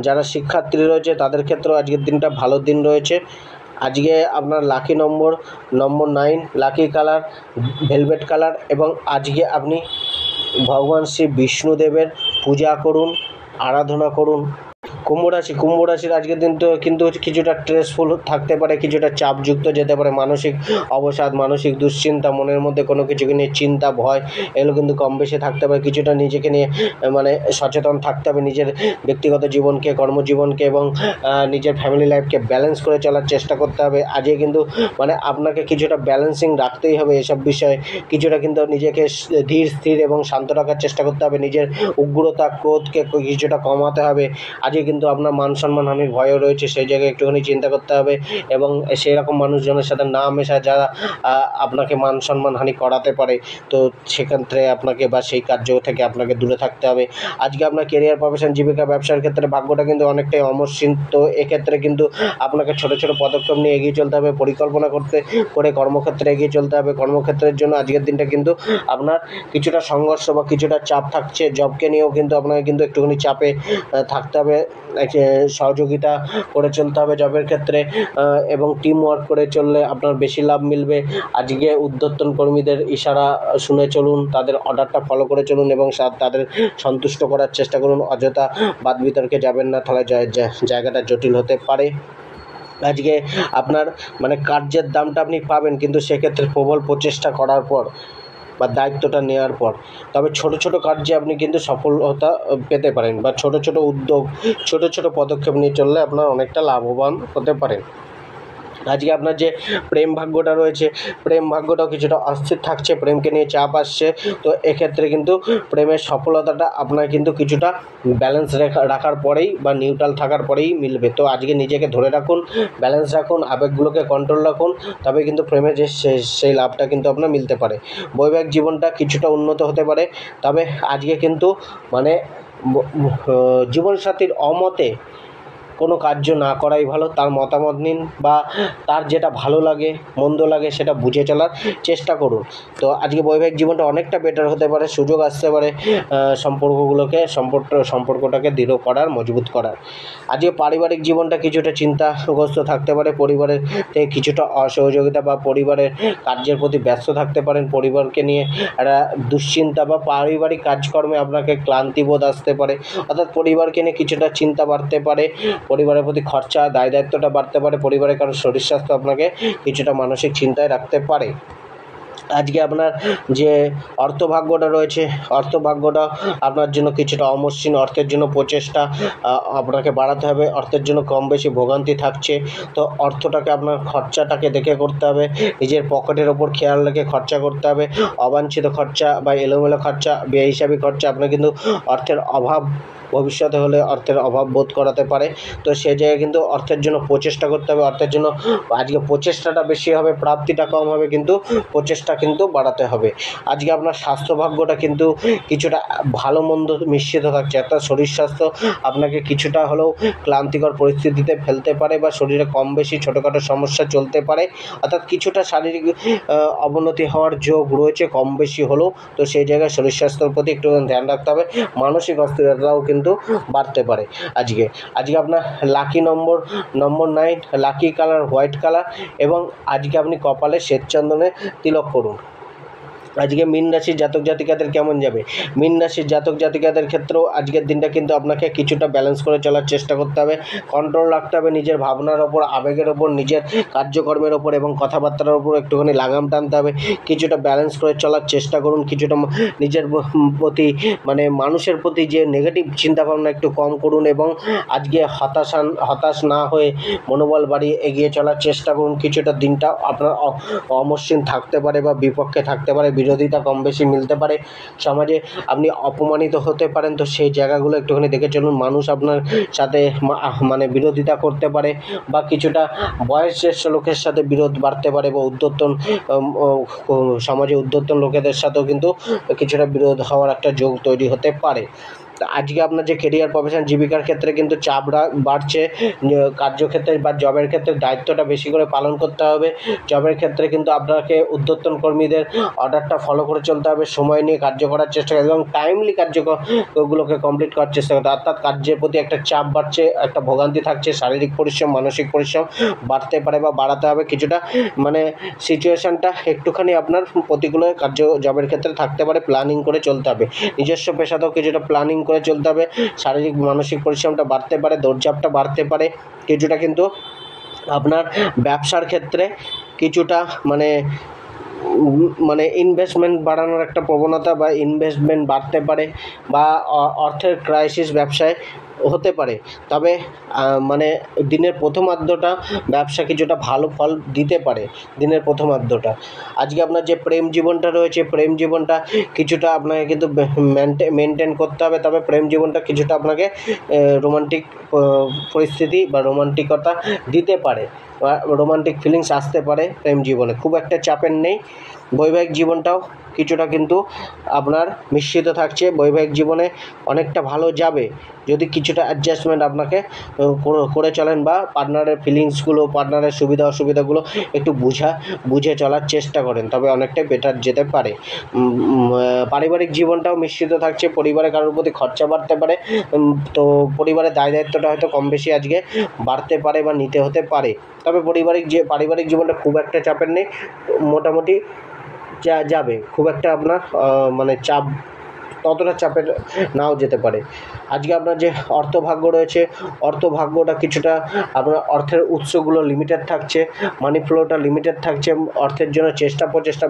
যারা শিক্ষার্থী রয়েছে তাদের ক্ষেত্রেও আজকের দিনটা ভালো দিন রয়েছে। আজকে আপনার লাকি নম্বর 9, লাকি কালার ভেলভেট কালার, এবং আজকে আপনি ভগবান শ্রী বিষ্ণুদেবের পূজা করুন, আরাধনা করুন। কুম্ভ রাশির আজকের দিন তো কিন্তু কিছুটা স্ট্রেসফুল থাকতে পারে, কিছুটা চাপযুক্ত যেতে পারে, মানসিক অবসাদ, মানসিক দুশ্চিন্তা, মনের মধ্যে কোনো কিছুকে নিয়ে চিন্তা, ভয় এগুলো কিন্তু কম বেশি থাকতে পারে। কিছুটা নিজেকে নিয়ে মানে সচেতন থাকতে হবে, নিজের ব্যক্তিগত জীবনকে, কর্মজীবনকে এবং নিজের ফ্যামিলি লাইফকে ব্যালেন্স করে চলার চেষ্টা করতে হবে। আজকে কিন্তু মানে আপনাকে কিছুটা ব্যালেন্সিং রাখতেই হবে এসব বিষয়ে, কিছুটা কিন্তু নিজেকে ধীর স্থির এবং শান্ত রাখার চেষ্টা করতে হবে, নিজের উগ্রতা ক্রোধকে কিছুটা কমাতে হবে। আজকে কিন্তু আপনার মান সম্মান হানির ভয়ও রয়েছে, সেই জায়গায় একটুখানি চিন্তা করতে হবে এবং সেই রকম মানুষজনের সাথে না মেশা যারা আপনাকে মান সম্মান হানি করাতে পারে, তো সেক্ষেত্রে আপনাকে বা সেই কার্য থেকে আপনাকে দূরে থাকতে হবে। আজকে আপনার কেরিয়ার প্রফেশন জীবিকা ব্যবসার ক্ষেত্রে ভাগ্যটা কিন্তু অনেকটাই অমসৃণ। তো এক্ষেত্রে কিন্তু আপনাকে ছোট ছোট পদক্ষেপ নিয়ে এগিয়ে চলতে হবে, পরিকল্পনা করে কর্মক্ষেত্রে এগিয়ে চলতে হবে। কর্মক্ষেত্রের জন্য আজকের দিনটা কিন্তু আপনার কিছুটা সংঘর্ষ বা কিছুটা চাপ থাকছে, জবকে নিয়েও কিন্তু আপনাকে কিন্তু একটুখানি চাপে থাকতে হবে, সহযোগিতা করে চলতে হবে জবের ক্ষেত্রে, এবং টিম ওয়ার্ক করে চললে আপনার বেশি লাভ মিলবে। আজকে ঊর্ধ্বতন কর্মীদের ইশারা শুনে চলুন, তাদের অর্ডারটা ফলো করে চলুন এবং তাদের সন্তুষ্ট করার চেষ্টা করুন। অযথা বাদ বিতর্কে যাবেন না, তাহলে জায়গাটা জটিল হতে পারে। আজকে আপনার মানে কার্যের দামটা আপনি পাবেন, কিন্তু সেক্ষেত্রে প্রবল প্রচেষ্টা করার পর বা দায়িত্বটা নেওয়ার পর। তবে ছোট ছোট কার্যে আপনি কিন্তু সফলতা পেতে পারেন, বা ছোট ছোট উদ্যোগ, ছোট ছোট পদক্ষেপ নিয়ে চললে আপনার অনেকটা লাভবান হতে পারেন। আজকে আপনার যে প্রেম ভাগ্যটা রয়েছে, প্রেম ভাগ্যটাও কিছুটা অস্থির থাকছে, প্রেমকে নিয়ে চাপ আসছে। তো এক্ষেত্রে কিন্তু প্রেমের সফলতাটা আপনার কিন্তু কিছুটা ব্যালেন্স রাখার পরেই বা নিউট্রাল থাকার পরেই মিলবে। তো আজকে নিজেকে ধরে রাখুন, ব্যালেন্স রাখুন, আবেগগুলোকে কন্ট্রোল রাখুন, তবে কিন্তু প্রেমে যে সেই লাভটা কিন্তু আপনার মিলতে পারে। বৈবাহিক জীবনটা কিছুটা উন্নত হতে পারে, তবে আজকে কিন্তু মানে জীবনসাথীর অমতে কোনো কার্য না করাই ভালো। তার মতামত নিন বা তার যেটা ভালো লাগে মন্দ লাগে সেটা বুঝে চলার চেষ্টা করুন। তো আজকে বৈবাহিক জীবনটা অনেকটা বেটার হতে পারে, সুযোগ আসতে পারে সম্পর্কটাকে দৃঢ় করার, মজবুত করার। আজকে পারিবারিক জীবনটা কিছুটা চিন্তাগ্রস্ত থাকতে পারে, পরিবারের থেকে কিছুটা অসহযোগিতা বা পরিবারের কার্যের প্রতি ব্যস্ত থাকতে পারেন। পরিবারকে নিয়ে একটা দুশ্চিন্তা বা পারিবারিক কাজকর্মে আপনাকে ক্লান্তিবোধ আসতে পারে, অর্থাৎ পরিবারকে নিয়ে কিছুটা চিন্তা বাড়তে পারে, পরিবারের প্রতি খরচা দায়িত্বটা বাড়তে পারে, পরিবারের কারো শরীর স্বাস্থ্য আপনাকে কিছুটা মানসিক চিন্তায় রাখতে পারে। আজকে আপনার যে অর্থভাগ্যটা রয়েছে, অর্থভাগ্যটা আপনার জন্য কিছুটা অমসৃণ। অর্থের জন্য প্রচেষ্টা আপনাকে বাড়াতে হবে। অর্থের জন্য কম বেশি ভোগান্তি থাকছে। তো অর্থটাকে আপনার খরচাটাকে দেখে করতে হবে, নিজের পকেটের ওপর খেয়াল রেখে খরচা করতে হবে। অবাঞ্ছিত খরচা বা এলোমেলো খরচা, বেহিসাবি খরচা আপনার কিন্তু অর্থের অভাব ভবিষ্যতে হলে অর্থের অভাব বোধ করাতে পারে। তো সেই জায়গায় কিন্তু অর্থের জন্য প্রচেষ্টা করতে হবে। অর্থের জন্য আজকে প্রচেষ্টাটা বেশি হবে, প্রাপ্তিটা কম হবে, কিন্তু প্রচেষ্টা কিন্তু বাড়াতে হবে। আজকে আপনার স্বাস্থ্যভাগ্যটা কিন্তু কিছুটা ভালো মন্দ মিশ্রিত থাকছে। একটা শরীর স্বাস্থ্য আপনাকে কিছুটা হলেও ক্লান্তিকর পরিস্থিতিতে ফেলতে পারে বা শরীরে কম বেশি ছোটোখাটো সমস্যা চলতে পারে, অর্থাৎ কিছুটা শারীরিক অবনতি হওয়ার যোগ রয়েছে কম বেশি হলেও। তো সেই জায়গায় শরীর স্বাস্থ্যের প্রতি একটু ধ্যান রাখতে হবে। মানসিক অস্থিরতাও কিন্তু বাড়তে পারে। আজকে আপনার লাকি নম্বর 9, লাকি কালার হোয়াইট কালার, এবং আজকে আপনি কপালে শ্বেতচন্দনে তিলক করুন। আজকে মীন রাশির জাতক জাতিকাদের কেমন যাবে? মীন রাশির জাতক জাতিকাদের ক্ষেত্রেও আজকের দিনটা কিন্তু আপনাকে কিছুটা ব্যালেন্স করে চলার চেষ্টা করতে হবে, কন্ট্রোল রাখতে হবে নিজের ভাবনার ওপর, আবেগের ওপর, নিজের কার্যকর্মের ওপর এবং কথাবার্তার ওপর একটুখানি লাগাম টানতে হবে। কিছুটা ব্যালেন্স করে চলার চেষ্টা করুন। কিছুটা নিজের প্রতি মানুষের প্রতি যে নেগেটিভ চিন্তাভাবনা একটু কম করুন, এবং আজকে হতাশ না হয়ে মনোবল বাড়িয়ে এগিয়ে চলার চেষ্টা করুন। কিছুটা দিনটা আপনার অমসৃণ থাকতে পারে বা বিপক্ষে থাকতে পারে, বিরোধিতা কম বেশি মিলতে পারে, সমাজে আপনি অপমানিত হতে পারেন। তো সেই জায়গাগুলো একটুখানি দেখে চলুন। মানুষ আপনার সাথে বিরোধিতা করতে পারে, বা কিছুটা বয়োজ্যেষ্ঠ লোকের সাথে বিরোধ বাড়তে পারে, বা সমাজে উদ্ধতন লোকেদের সাথেও কিন্তু কিছুটা বিরোধ হওয়ার একটা যোগ তৈরি হতে পারে। আজকে আপনার যে কেরিয়ার, প্রফেশন, জীবিকার ক্ষেত্রে কিন্তু চাপ বাড়ছে। কার্যক্ষেত্রে বা জবের ক্ষেত্রে দায়িত্বটা বেশি করে পালন করতে হবে। জবের ক্ষেত্রে কিন্তু আপনাকে ঊর্ধ্বতন কর্মীদের অর্ডারটা ফলো করে চলতে হবে, সময় নিয়ে কার্য করার চেষ্টা করতে এবং টাইমলি কার্যগুলোকে কমপ্লিট করার চেষ্টা করতে হবে। অর্থাৎ কার্যের প্রতি একটা চাপ বাড়ছে, একটা ভোগান্তি থাকছে, শারীরিক পরিশ্রম, মানসিক পরিশ্রম বাড়তে পারে বা বাড়াতে হবে। কিছুটা সিচুয়েশানটা একটুখানি আপনার প্রতিকূল জবের ক্ষেত্রে থাকতে পারে। প্ল্যানিং করে চলতে হবে। নিজস্ব পেশাতেও কিছুটা প্ল্যানিং করে চলতে হবে। শারীরিক মানসিক পরিশ্রমটা বাড়তে পারে, দৌড়ঝাঁপটা বাড়তে পারে। কিছুটা কিন্তু আপনার ব্যবসার ক্ষেত্রে কিছুটা ইনভেস্টমেন্ট বাড়ানোর একটা প্রবণতা বা ইনভেস্টমেন্ট বাড়তে পারে, বা অর্থের ক্রাইসিস ব্যবসায় হতে পারে। তবে দিনের প্রথমার্ধটা ব্যবসা কিছুটা ভালো ফল দিতে পারে, দিনের প্রথমার্ধটা। আজকে আপনার যে প্রেম জীবনটা রয়েছে, প্রেম জীবনটা কিছুটা আপনাকে কিন্তু মেনটেন করতে হবে। তবে প্রেম জীবনটা কিছুটা আপনাকে রোমান্টিক পরিস্থিতি বা রোমান্টিকতা দিতে পারে, বা রোমান্টিক ফিলিংস আসতে পারে প্রেম জীবনে। খুব একটা চাপের নেই। বৈবাহিক জীবনটাও কিছুটা কিন্তু আপনার মিশ্রিত থাকছে। বৈবাহিক জীবনে অনেকটা ভালো যাবে যদি কিছুটা অ্যাডজাস্টমেন্ট আপনাকে করে চলেন, বা পার্টনারের ফিলিংসগুলো, পার্টনারের সুবিধা অসুবিধাগুলো একটু বুঝে চলার চেষ্টা করেন, তবে অনেকটাই বেটার যেতে পারে। পারিবারিক জীবনটাও মিশ্রিত থাকছে। পরিবারে কারোর প্রতি খরচা বাড়তে পারে, তো পরিবারের দায়িত্বটা হয়তো কম বেশি আজকে বাড়তে পারে বা নিতে হতে পারে। তবে পারিবারিক জীবনটা খুব একটা চাপের নেই, মোটামুটি যাবে। খুব একটা আপনার চাপ, ততটা চাপের নাও যেতে পারে। আজকে আপনার যে অর্থভাগ্য রয়েছে, অর্থভাগ্যটা কিছুটা আপনার অর্থের উৎসগুলো লিমিটেড থাকছে, মানি ফ্লোটা লিমিটেড থাকছে। অর্থের জন্য প্রচেষ্টা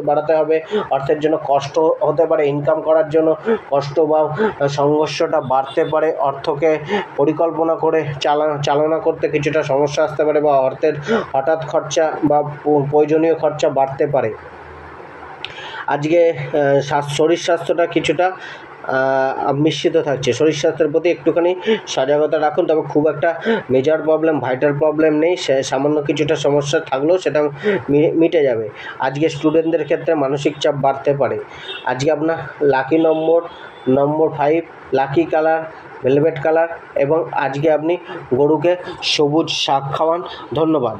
বাড়াতে হবে। অর্থের জন্য কষ্ট হতে পারে, ইনকাম করার জন্য কষ্ট বা সংঘর্ষটা বাড়তে পারে। অর্থকে পরিকল্পনা করে চালনা করতে কিছুটা সমস্যা আসতে পারে, বা অর্থের হঠাৎ খরচা বা প্রয়োজনীয় খরচা বাড়তে পারে। আজকে শরীর স্বাস্থ্যটা কিছুটা মিশ্রিত থাকছে। শরীর স্বাস্থ্যের প্রতি একটুখানি সজাগতা রাখুন, তবে খুব একটা মেজর প্রবলেম, ভাইটাল প্রবলেম নেই, সামান্য কিছুটা সমস্যা থাকলেও সেটা মিটে যাবে। আজকে স্টুডেন্টদের ক্ষেত্রে মানসিক চাপ বাড়তে পারে। আজকে আপনার লাকি নম্বর 5, লাকি কালার ভেলভেট কালার, এবং আজকে আপনি গরুকে সবুজ শাক খাওয়ান। ধন্যবাদ।